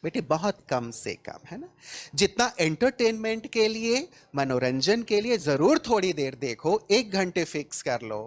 बेटे, बहुत कम से कम, है ना? जितना एंटरटेनमेंट के लिए, मनोरंजन के लिए जरूर थोड़ी देर देखो, 1 घंटे फिक्स कर लो।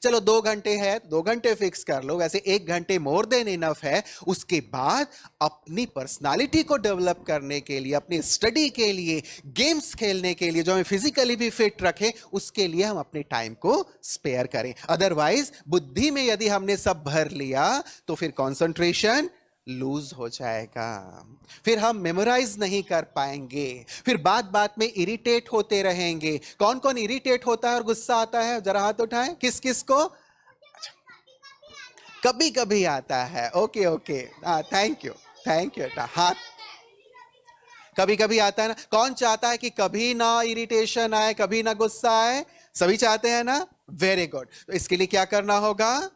चलो 2 घंटे है, 2 घंटे फिक्स कर लो, वैसे 1 घंटे मोर देन इनफ है। उसके बाद अपनी पर्सनालिटी को डेवलप करने के लिए, अपनी स्टडी के लिए, गेम्स खेलने के लिए, जो हमें फिजिकली भी फिट रखे, उसके लिए हम अपने टाइम को स्पेयर करें। अदरवाइज बुद्धि में यदि हमने सब भर लिया तो फिर कंसंट्रेशन लूज हो जाएगा, फिर हम मेमोराइज नहीं कर पाएंगे, फिर बात बात में इरिटेट होते रहेंगे। कौन कौन इरिटेट होता है और गुस्सा आता है? जरा हाथ उठाएं। किस किस को? कभी कभी आता है। ओके ओके, थैंक यू बेटा। हाथ कभी कभी आता है ना? कौन चाहता है कि कभी ना इरिटेशन आए, कभी ना गुस्सा आए? सभी चाहते हैं ना? Very good. तो इसके लिए क्या करना होगा?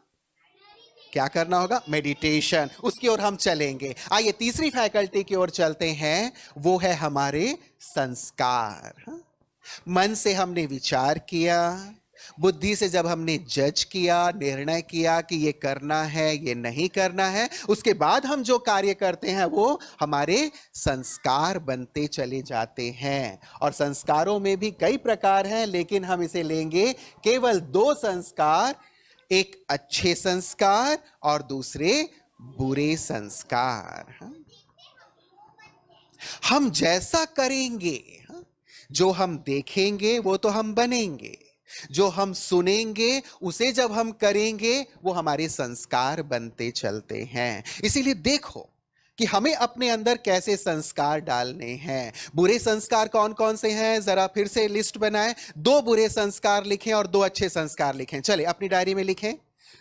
क्या करना होगा? मेडिटेशन। उसकी ओर हम चलेंगे। आइए तीसरी फैकल्टी की ओर चलते हैं, वो है हमारे संस्कार। हाँ? मन से हमने विचार किया, बुद्धि से जब हमने जज किया, निर्णय किया कि ये करना है, ये नहीं करना है, उसके बाद हम जो कार्य करते हैं वो हमारे संस्कार बनते चले जाते हैं। और संस्कारों में भी कई प्रकार हैं, लेकिन हम इसे लेंगे केवल 2 संस्कार, एक अच्छे संस्कार और दूसरे बुरे संस्कार। हम जैसा करेंगे, जो हम देखेंगे वो तो हम बनेंगे, जो हम सुनेंगे उसे जब हम करेंगे वो हमारे संस्कार बनते चलते हैं। इसीलिए देखो कि हमें अपने अंदर कैसे संस्कार डालने हैं। बुरे संस्कार कौन कौन से हैं? जरा फिर से लिस्ट बनाएं। 2 बुरे संस्कार लिखें और 2 अच्छे संस्कार लिखें। चले अपनी डायरी में लिखें,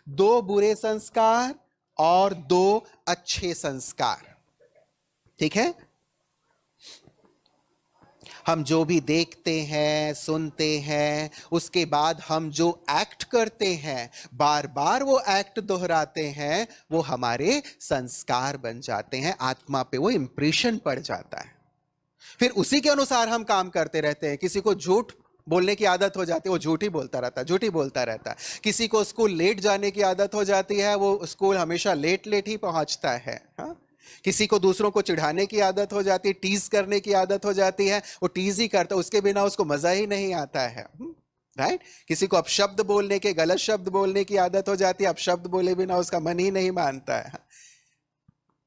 2 बुरे संस्कार और 2 अच्छे संस्कार। ठीक है? हम जो भी देखते हैं, सुनते हैं, उसके बाद हम जो एक्ट करते हैं, बार बार वो एक्ट दोहराते हैं, वो हमारे संस्कार बन जाते हैं, आत्मा पे वो इंप्रेशन पड़ जाता है। फिर उसी के अनुसार हम काम करते रहते हैं। किसी को झूठ बोलने की आदत हो जाती है, वो झूठ ही बोलता रहता है, झूठ ही बोलता रहता है। किसी को स्कूल लेट जाने की आदत हो जाती है, वो स्कूल हमेशा लेट ही पहुंचता है। हाँ? किसी को दूसरों को चिढ़ाने की आदत हो जाती है, टीज करने की आदत हो जाती है, वो टीज ही करता है, उसके बिना उसको मजा ही नहीं आता है। राइट? किसी को अपशब्द बोलने के, गलत शब्द बोलने की आदत हो जाती है, अपशब्द बोले बिना उसका मन ही नहीं मानता है।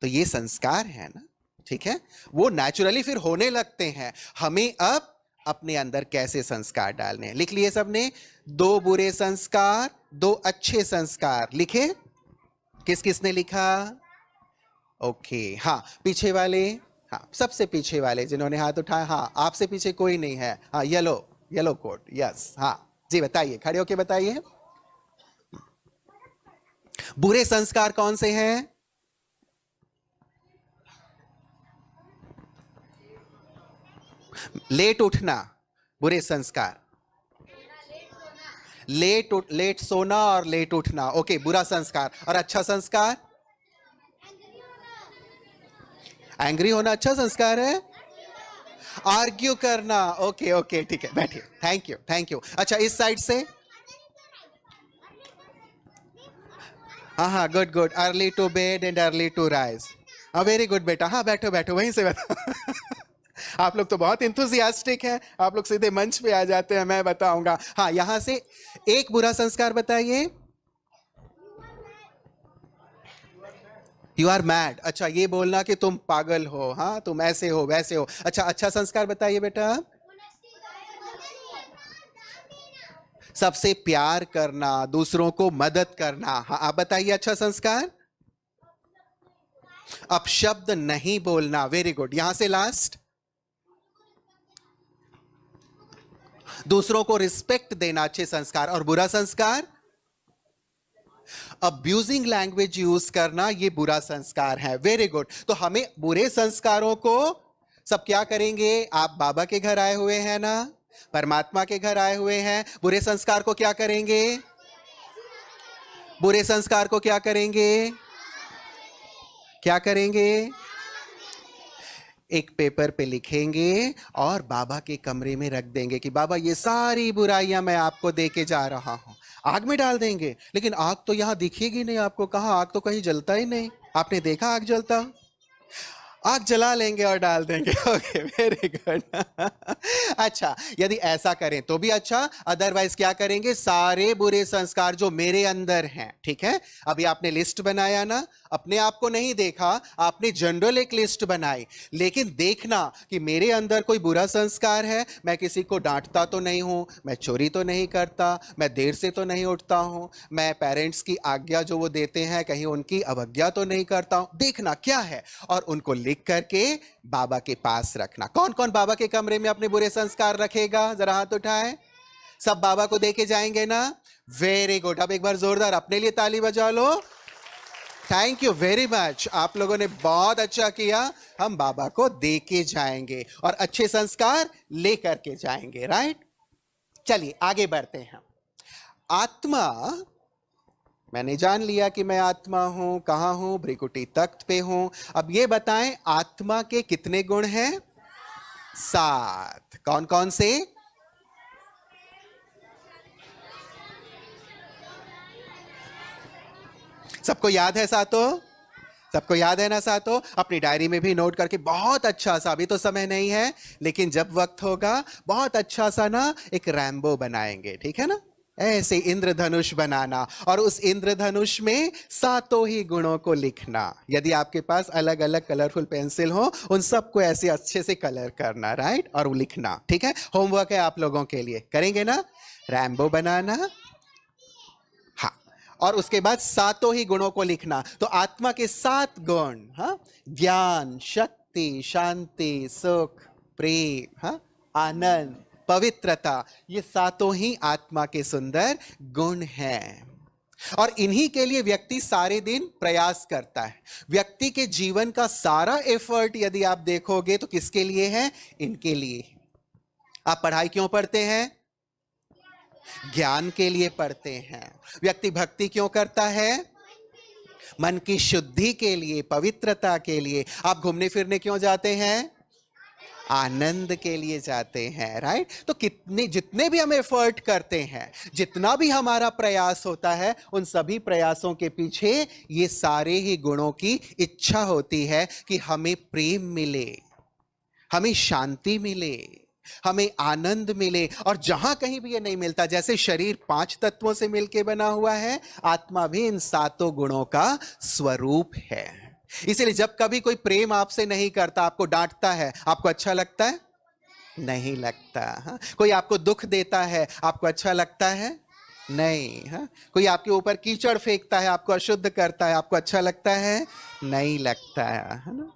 तो ये संस्कार है ना, ठीक है? वो नेचुरली फिर होने लगते हैं। हमें अब अपने अंदर कैसे संस्कार डालने हैं, लिख लिए सबने? 2 बुरे संस्कार, 2 अच्छे संस्कार लिखे? किस किसने लिखा? ओके, हाँ पीछे वाले, हाँ सबसे पीछे वाले जिन्होंने हाथ उठाया, हाँ आपसे पीछे कोई नहीं है। हाँ येलो कोट, यस। हाँ जी बताइए, खड़े होके बताइए। बुरे संस्कार कौन से हैं? लेट उठना बुरे संस्कार, लेट सोना और लेट उठना, ओके बुरा संस्कार। और अच्छा संस्कार? एंग्री होना अच्छा संस्कार है? आर्ग्यू करना, ओके ओके ठीक है, बैठिए। Thank you. अच्छा इस साइड से, हाँ good, early to bed and early to rise. हाँ वेरी गुड बेटा, हाँ बैठो वहीं से बैठो। आप लोग तो बहुत इंथुजियास्टिक हैं, आप लोग सीधे मंच पे आ जाते हैं, मैं बताऊंगा। हाँ यहां से एक बुरा संस्कार बताइए। यू आर मैड, अच्छा ये बोलना कि तुम पागल हो, हाँ तुम ऐसे हो वैसे हो। अच्छा संस्कार बताइए बेटा। सबसे प्यार करना, दूसरों को मदद करना। हाँ आप बताइए अच्छा संस्कार। अपशब्द नहीं बोलना, वेरी गुड। यहां से लास्ट, दूसरों को रिस्पेक्ट देना, अच्छे संस्कार। और बुरा संस्कार, अब्यूजिंग लैंग्वेज यूज करना, ये बुरा संस्कार है। Very good. तो हमें बुरे संस्कारों को सब क्या करेंगे? आप बाबा के घर आए हुए हैं ना, परमात्मा के घर आए हुए हैं, बुरे संस्कार को क्या करेंगे? बुरे संस्कार को क्या करेंगे? क्या करेंगे? एक पेपर पे लिखेंगे और बाबा के कमरे में रख देंगे कि बाबा ये सारी बुराइयां मैं आपको दे के जा रहा हूं। आग में डाल देंगे, लेकिन आग तो यहां दिखेगी नहीं आपको। कहा आग तो कहीं जलता ही नहीं। आपने देखा आग जलता? आग जला लेंगे और डाल देंगे। Okay, very good. अच्छा, यदि ऐसा करें तो भी अच्छा, अदरवाइज क्या करेंगे? सारे बुरे संस्कार जो मेरे अंदर हैं, ठीक है, अभी आपने लिस्ट बनाया ना, अपने आप को नहीं देखा, आपने जनरल एक लिस्ट बनाई, लेकिन देखना कि मेरे अंदर कोई बुरा संस्कार है। मैं किसी को डांटता तो नहीं हूं, मैं चोरी तो नहीं करता, मैं देर से तो नहीं उठता हूं, मैं पेरेंट्स की आज्ञा जो वो देते हैं कहीं उनकी अवज्ञा तो नहीं करता हूं। देखना क्या है और उनको लिख करके बाबा के पास रखना। कौन कौन बाबा के कमरे में अपने बुरे संस्कार रखेगा? जरा हाथ उठाएं। सब बाबा को दे के जाएंगे ना? Very good. अब एक बार जोरदार अपने लिए ताली बजा लो। थैंक यू वेरी मच, आप लोगों ने बहुत अच्छा किया। हम बाबा को दे के जाएंगे और अच्छे संस्कार लेकर के जाएंगे, राइट? चलिए आगे बढ़ते हैं। आत्मा, मैंने जान लिया कि मैं आत्मा हूं। कहां हूं? भ्रिकुटी तख्त पे हूं। अब ये बताएं, आत्मा के कितने गुण हैं? 7। कौन कौन से? सबको याद है सातों? सबको याद है ना सातों? अपनी डायरी में भी नोट करके बहुत अच्छा सा, अभी तो समय नहीं है, लेकिन जब वक्त होगा बहुत अच्छा सा ना एक रैम्बो बनाएंगे, ठीक है ना? ऐसे इंद्रधनुष बनाना और उस इंद्रधनुष में सातों ही गुणों को लिखना। यदि आपके पास अलग अलग कलरफुल पेंसिल हो, उन सबको ऐसे अच्छे से कलर करना, राइट? और वो लिखना, ठीक है? होमवर्क है आप लोगों के लिए, करेंगे ना? रैम्बो बनाना, हाँ, और उसके बाद सातों ही गुणों को लिखना। तो आत्मा के 7 गुण, हाँ, ज्ञान, शक्ति, शांति, सुख, प्रेम, हाँ, आनंद, पवित्रता, ये सातों ही आत्मा के सुंदर गुण हैं। और इन्हीं के लिए व्यक्ति सारे दिन प्रयास करता है। व्यक्ति के जीवन का सारा एफर्ट यदि आप देखोगे तो किसके लिए है? इनके लिए। आप पढ़ाई क्यों पढ़ते हैं? ज्ञान के लिए पढ़ते हैं। व्यक्ति भक्ति क्यों करता है? मन की शुद्धि के लिए, पवित्रता के लिए। आप घूमने फिरने क्यों जाते हैं? आनंद के लिए जाते हैं, राइट? तो जितने भी हम एफर्ट करते हैं, जितना भी हमारा प्रयास होता है, उन सभी प्रयासों के पीछे ये सारे ही गुणों की इच्छा होती है कि हमें प्रेम मिले, हमें शांति मिले, हमें आनंद मिले। और जहां कहीं भी ये नहीं मिलता, जैसे शरीर 5 तत्वों से मिलकर बना हुआ है, आत्मा भी इन सातों गुणों का स्वरूप है। इसलिए जब कभी कोई प्रेम आपसे नहीं करता, आपको डांटता है, आपको अच्छा लगता है? नहीं लगता। हाँ? कोई आपको दुख देता है, आपको अच्छा लगता है? नहीं। हाँ? कोई आपके ऊपर कीचड़ फेंकता है, आपको अशुद्ध करता है, आपको अच्छा लगता है? नहीं लगता है ना?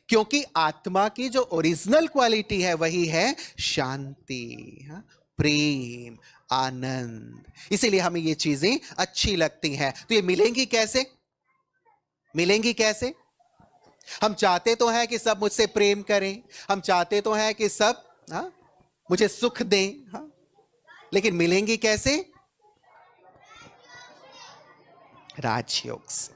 क्योंकि आत्मा की जो ओरिजिनल क्वालिटी है वही है शांति, हाँ? प्रेम, आनंद। इसीलिए हमें ये चीजें अच्छी लगती हैं। तो ये मिलेंगी कैसे? मिलेंगी कैसे? हम चाहते तो हैं कि सब मुझसे प्रेम करें, हम चाहते तो हैं कि सब, हाँ, मुझे सुख दें, हाँ? लेकिन मिलेंगी कैसे? राजयोग से।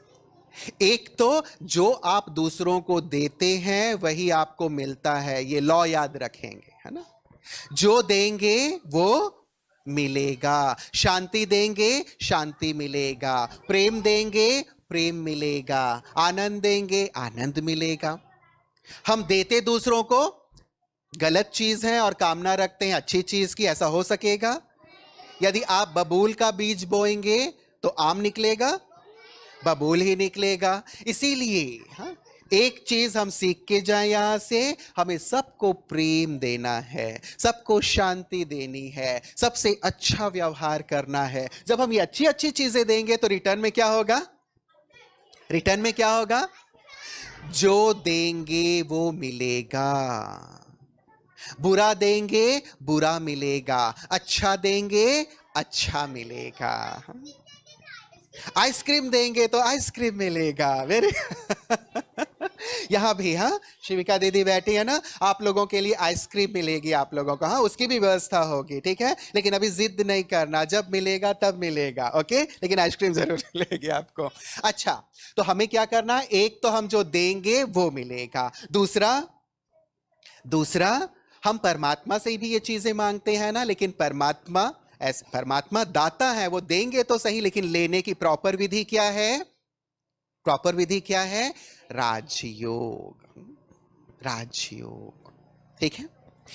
एक तो जो आप दूसरों को देते हैं वही आपको मिलता है, ये लॉ याद रखेंगे, है ना? जो देंगे वो मिलेगा। शांति देंगे, शांति मिलेगा। प्रेम देंगे, प्रेम मिलेगा। आनंद देंगे, आनंद मिलेगा। हम देते दूसरों को गलत चीज है और कामना रखते हैं अच्छी चीज की, ऐसा हो सकेगा? यदि आप बबूल का बीज बोएंगे तो आम निकलेगा? बबूल ही निकलेगा। इसीलिए, हाँ, एक चीज हम सीख के जाएं यहां से, हमें सबको प्रेम देना है, सबको शांति देनी है, सबसे अच्छा व्यवहार करना है। जब हम ये अच्छी अच्छी चीजें देंगे तो रिटर्न में क्या होगा? रिटर्न में क्या होगा? जो देंगे वो मिलेगा। बुरा देंगे, बुरा मिलेगा। अच्छा देंगे, अच्छा मिलेगा। आइसक्रीम देंगे तो आइसक्रीम मिलेगा। वेरी यहाँ भी, हाँ शिविका दीदी बैठी है ना, आप लोगों के लिए आइसक्रीम मिलेगी आप लोगों को, हाँ उसकी भी व्यवस्था होगी, ठीक है, लेकिन अभी जिद नहीं करना, जब मिलेगा तब मिलेगा, ओके, लेकिन आइसक्रीम जरूर मिलेगी आपको। अच्छा, तो हमें क्या करना, एक तो हम जो देंगे वो मिलेगा, दूसरा हम परमात्मा से भी ये चीजें मांगते हैं ना, लेकिन परमात्मा दाता है, वो देंगे तो सही, लेकिन लेने की प्रॉपर विधि क्या है, राजयोग, ठीक है,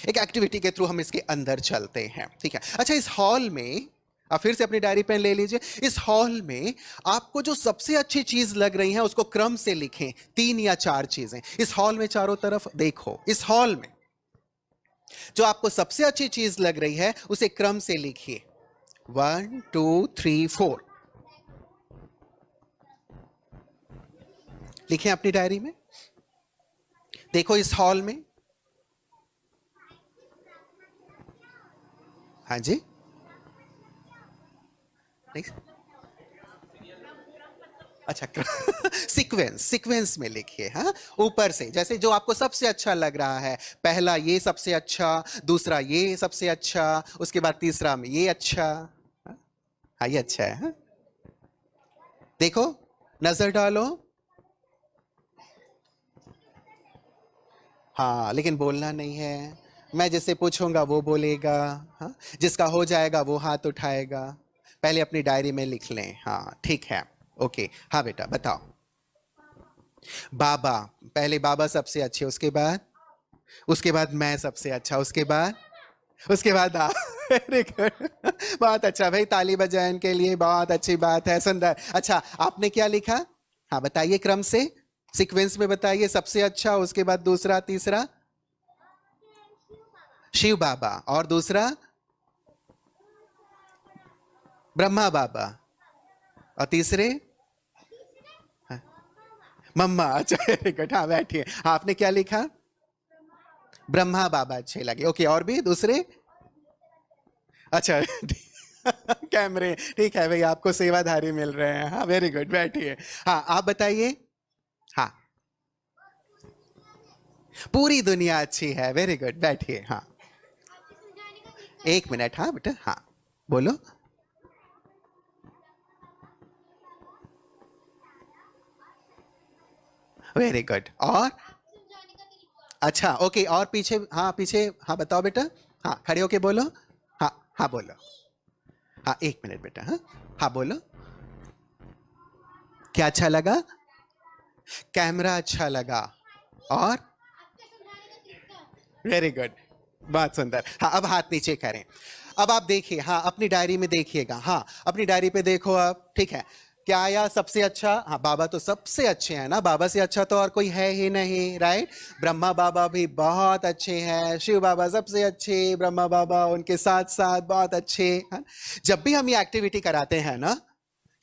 एक एक्टिविटी के थ्रू हम इसके अंदर चलते हैं, ठीक है। अच्छा, इस हॉल में आप फिर से अपनी डायरी पेन ले लीजिए, इस हॉल में आपको जो सबसे अच्छी चीज लग रही है उसको क्रम से लिखें, 3 या 4 चीजें इस हॉल में चारों तरफ देखो, इस हॉल में जो आपको सबसे अच्छी चीज लग रही है उसे क्रम से लिखिए, 1 2 3 4 लिखें अपनी डायरी में। देखो इस हॉल में, हाँ जी, नहीं अच्छा सीक्वेंस में लिखिए, हाँ ऊपर से, जैसे जो आपको सबसे अच्छा लग रहा है, पहला ये सबसे अच्छा, दूसरा ये सबसे अच्छा, उसके बाद तीसरा में ये अच्छा, हाँ ये अच्छा है, हाँ? देखो, नजर डालो, हाँ लेकिन बोलना नहीं है, मैं जिससे पूछूंगा वो बोलेगा, हाँ जिसका हो जाएगा वो हाथ उठाएगा, पहले अपनी डायरी में लिख लें, हाँ ठीक है, ओके, हाँ बेटा बताओ। बाबा, पहले बाबा सबसे अच्छे, उसके बाद मैं सबसे अच्छा, उसके बाद आप, वेरी गुड, बहुत अच्छा भाई, ताली बजाएं इनके लिए, बहुत अच्छी बात है, सुंदर। अच्छा, आपने क्या लिखा, हाँ बताइए, क्रम से सीक्वेंस में बताइए, सबसे अच्छा, उसके बाद दूसरा, तीसरा शिव बाबा, और दूसरा ब्रह्मा बाबा, और तीसरे मम्मा, अच्छा वेरी गुड, हाँ बैठिए, हाँ आपने क्या लिखा, ब्रह्मा बाबा अच्छे लगे, ओके, और भी दूसरे, अच्छा कैमरे, ठीक है भाई, आपको सेवाधारी मिल रहे हैं, हाँ वेरी गुड, बैठिए, हाँ आप बताइए, हाँ पूरी दुनिया अच्छी है, वेरी गुड, बैठिए, हाँ 1 मिनट, हाँ बेटा, हाँ बोलो, वेरी गुड, और अच्छा ओके, और पीछे, हाँ बताओ बेटा, हाँ खड़े होके बोलो, हाँ हाँ बोलो, हाँ 1 मिनट बेटा, हाँ हाँ बोलो, क्या अच्छा लगा, कैमरा अच्छा लगा, और वेरी गुड, बहुत सुंदर, हाँ अब हाथ नीचे करें, अब आप देखिए, हाँ अपनी डायरी में देखिएगा, हाँ अपनी डायरी पे देखो आप, ठीक है, क्या आया सबसे अच्छा, हाँ बाबा तो सबसे अच्छे हैं ना, बाबा से अच्छा तो और कोई है ही नहीं, राइट, ब्रह्मा बाबा भी बहुत अच्छे हैं, शिव बाबा सबसे अच्छे, ब्रह्मा बाबा उनके साथ साथ बहुत अच्छे, हाँ? जब भी हम ये एक्टिविटी कराते हैं ना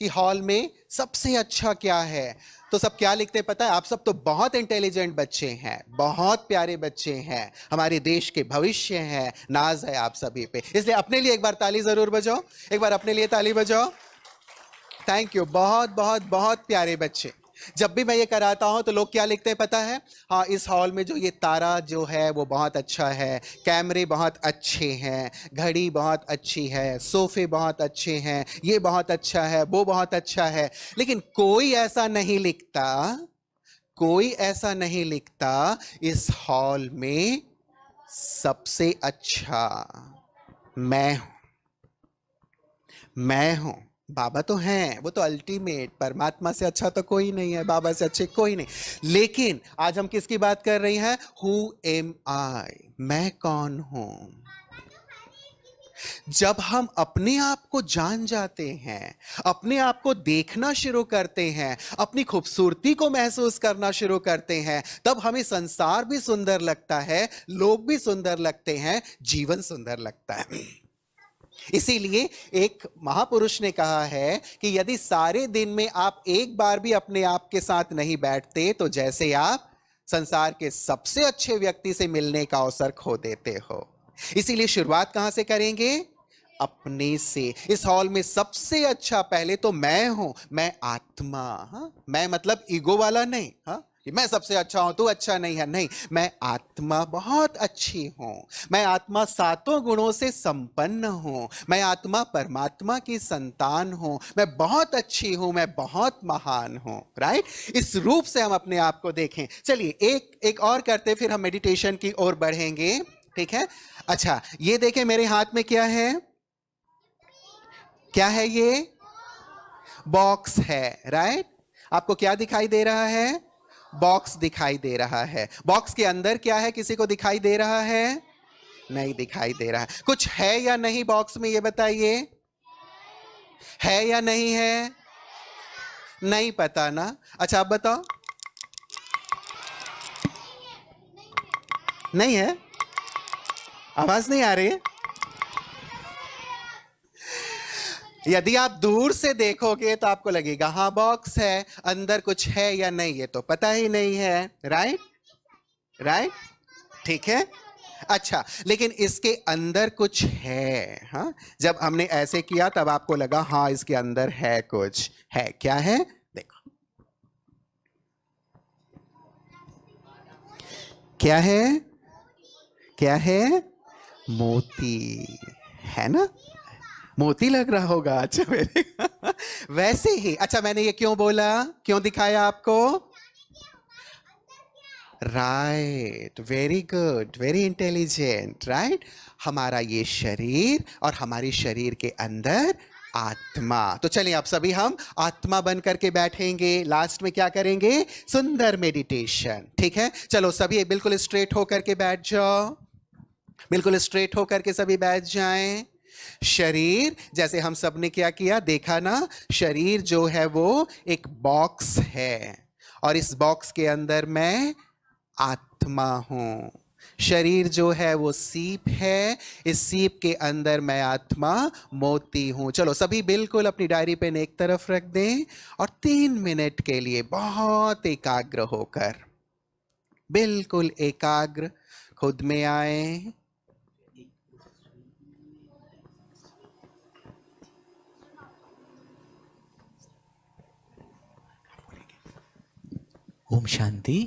कि हॉल में सबसे अच्छा क्या है, तो सब क्या लिखते हैं पता है, आप सब तो बहुत इंटेलिजेंट बच्चे हैं, बहुत प्यारे बच्चे हैं, हमारे देश के भविष्य हैं, नाज है आप सभी पे, इसलिए अपने लिए एक बार ताली जरूर बजाओ, एक बार अपने लिए ताली बजाओ, थैंक यू, बहुत बहुत बहुत प्यारे बच्चे। जब भी मैं ये कराता हूं तो लोग क्या लिखते हैं पता है, हाँ इस हॉल में जो ये तारा जो है वो बहुत अच्छा है, कैमरे बहुत अच्छे हैं, घड़ी बहुत अच्छी है, सोफे बहुत अच्छे हैं, ये बहुत अच्छा है, वो बहुत अच्छा है, लेकिन कोई ऐसा नहीं लिखता इस हॉल में सबसे अच्छा मैं हूं। बाबा तो हैं, वो तो अल्टीमेट, परमात्मा से अच्छा तो कोई नहीं है, बाबा से अच्छे कोई नहीं, लेकिन आज हम किसकी बात कर रही हैं, हु एम आई, मैं कौन हूं। जब हम अपने आप को जान जाते हैं, अपने आप को देखना शुरू करते हैं, अपनी खूबसूरती को महसूस करना शुरू करते हैं, तब हमें संसार भी सुंदर लगता है, लोग भी सुंदर लगते हैं, जीवन सुंदर लगता है। इसीलिए एक महापुरुष ने कहा है कि यदि सारे दिन में आप एक बार भी अपने आप के साथ नहीं बैठते तो जैसे आप संसार के सबसे अच्छे व्यक्ति से मिलने का अवसर खो देते हो। इसीलिए शुरुआत कहां से करेंगे, अपने से। इस हॉल में सबसे अच्छा पहले तो मैं हूं, मैं आत्मा, हाँ? मैं मतलब ईगो वाला नहीं, हाँ? कि मैं सबसे अच्छा हूं, तू अच्छा नहीं है। नहीं, मैं आत्मा बहुत अच्छी हूं। मैं आत्मा सातों गुणों से संपन्न हूं। मैं आत्मा परमात्मा की संतान हूं। मैं बहुत अच्छी हूं, मैं बहुत महान हूं। राइट? इस रूप से हम अपने आप को देखें। चलिए एक एक और करते, फिर हम मेडिटेशन की ओर बढ़ेंगे। ठीक है? अच्छा, ये देखें मेरे हाथ में क्या है? क्या है ये? बॉक्स है। राइट? आपको क्या दिखाई दे रहा है? बॉक्स दिखाई दे रहा है। बॉक्स के अंदर क्या है, किसी को दिखाई दे रहा है? नहीं दिखाई दे रहा है। कुछ है या नहीं बॉक्स में, ये बताइए। है या नहीं है? नहीं पता ना। अच्छा आप बताओ। नहीं है? आवाज नहीं आ रही है? यदि आप दूर से देखोगे तो आपको लगेगा हाँ बॉक्स है, अंदर कुछ है या नहीं ये तो पता ही नहीं है। राइट? राइट? ठीक है। अच्छा, लेकिन इसके अंदर कुछ है। हाँ, जब हमने ऐसे किया तब आपको लगा हाँ इसके अंदर है कुछ। है, क्या है? देखो क्या है? क्या है? मोती। है ना? मोती लग रहा होगा। अच्छा मेरे वैसे ही। अच्छा मैंने ये क्यों बोला, क्यों दिखाया आपको? Right, very good, very intelligent. Right? हमारा ये शरीर और हमारी शरीर के अंदर आत्मा। तो चलिए आप सभी हम आत्मा बन करके बैठेंगे। लास्ट में क्या करेंगे? सुंदर मेडिटेशन। ठीक है? चलो सभी बिल्कुल स्ट्रेट होकर के बैठ जाओ। बिल्कुल स्ट्रेट होकर के सभी बैठ जाएं। शरीर, जैसे हम सब ने क्या किया देखा ना, शरीर जो है वो एक बॉक्स है और इस बॉक्स के अंदर मैं आत्मा हूं। शरीर जो है वो सीप है, इस सीप के अंदर मैं आत्मा मोती हूं। चलो सभी बिल्कुल अपनी डायरी पेन एक तरफ रख दें और 3 मिनट के लिए बहुत एकाग्र होकर, बिल्कुल एकाग्र खुद में आए। ओम शांति।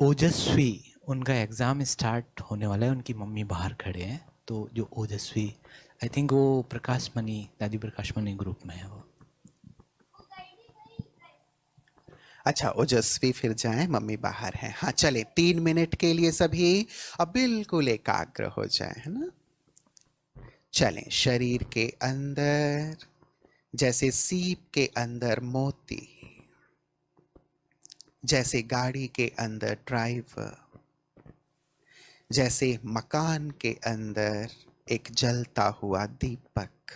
ओजस्वी, उनका एग्ज़ाम स्टार्ट होने वाला है, उनकी मम्मी बाहर खड़े हैं। तो जो ओजस्वी, आई थिंक वो प्रकाश मणि, दादी प्रकाश मणि ग्रुप में है वो। अच्छा ओजस्वी फिर जाएं, मम्मी बाहर हैं। हाँ चले 3 मिनट के लिए सभी अब बिल्कुल एकाग्र हो जाए, है ना? चलें, शरीर के अंदर जैसे सीप के अंदर मोती, जैसे गाड़ी के अंदर ड्राइवर, जैसे मकान के अंदर एक जलता हुआ दीपक।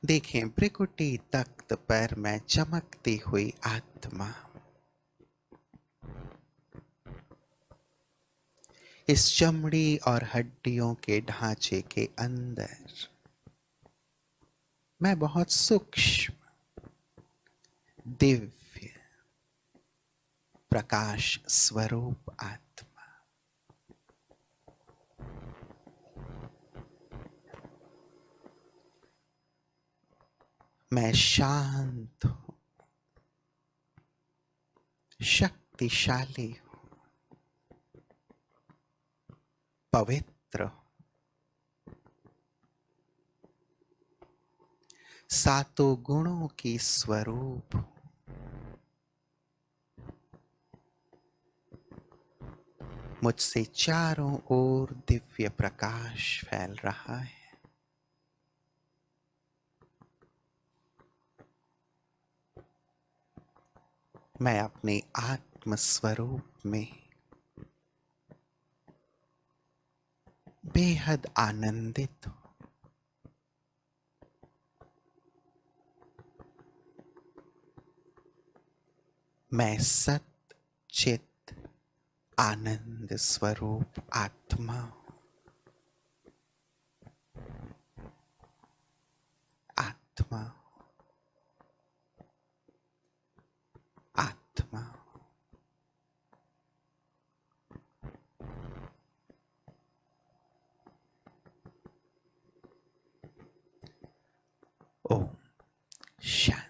देखें भ्रिकुटी तख्त पर मैं चमकती हुई आत्मा। इस चमड़ी और हड्डियों के ढांचे के अंदर मैं बहुत सूक्ष्म दिव्य प्रकाश स्वरूप आत्मा। मैं शांत हूं, शक्तिशाली हूं, पवित्र हूं। सातों गुणों की स्वरूप हूं। मुझसे चारों ओर दिव्य प्रकाश फैल रहा है। मैं अपने आत्म स्वरूप में बेहद आनंदित हूं। मैं सत चित आनंद स्वरूप आत्मा हूं। आत्मा, आत्मा। ओम शांति।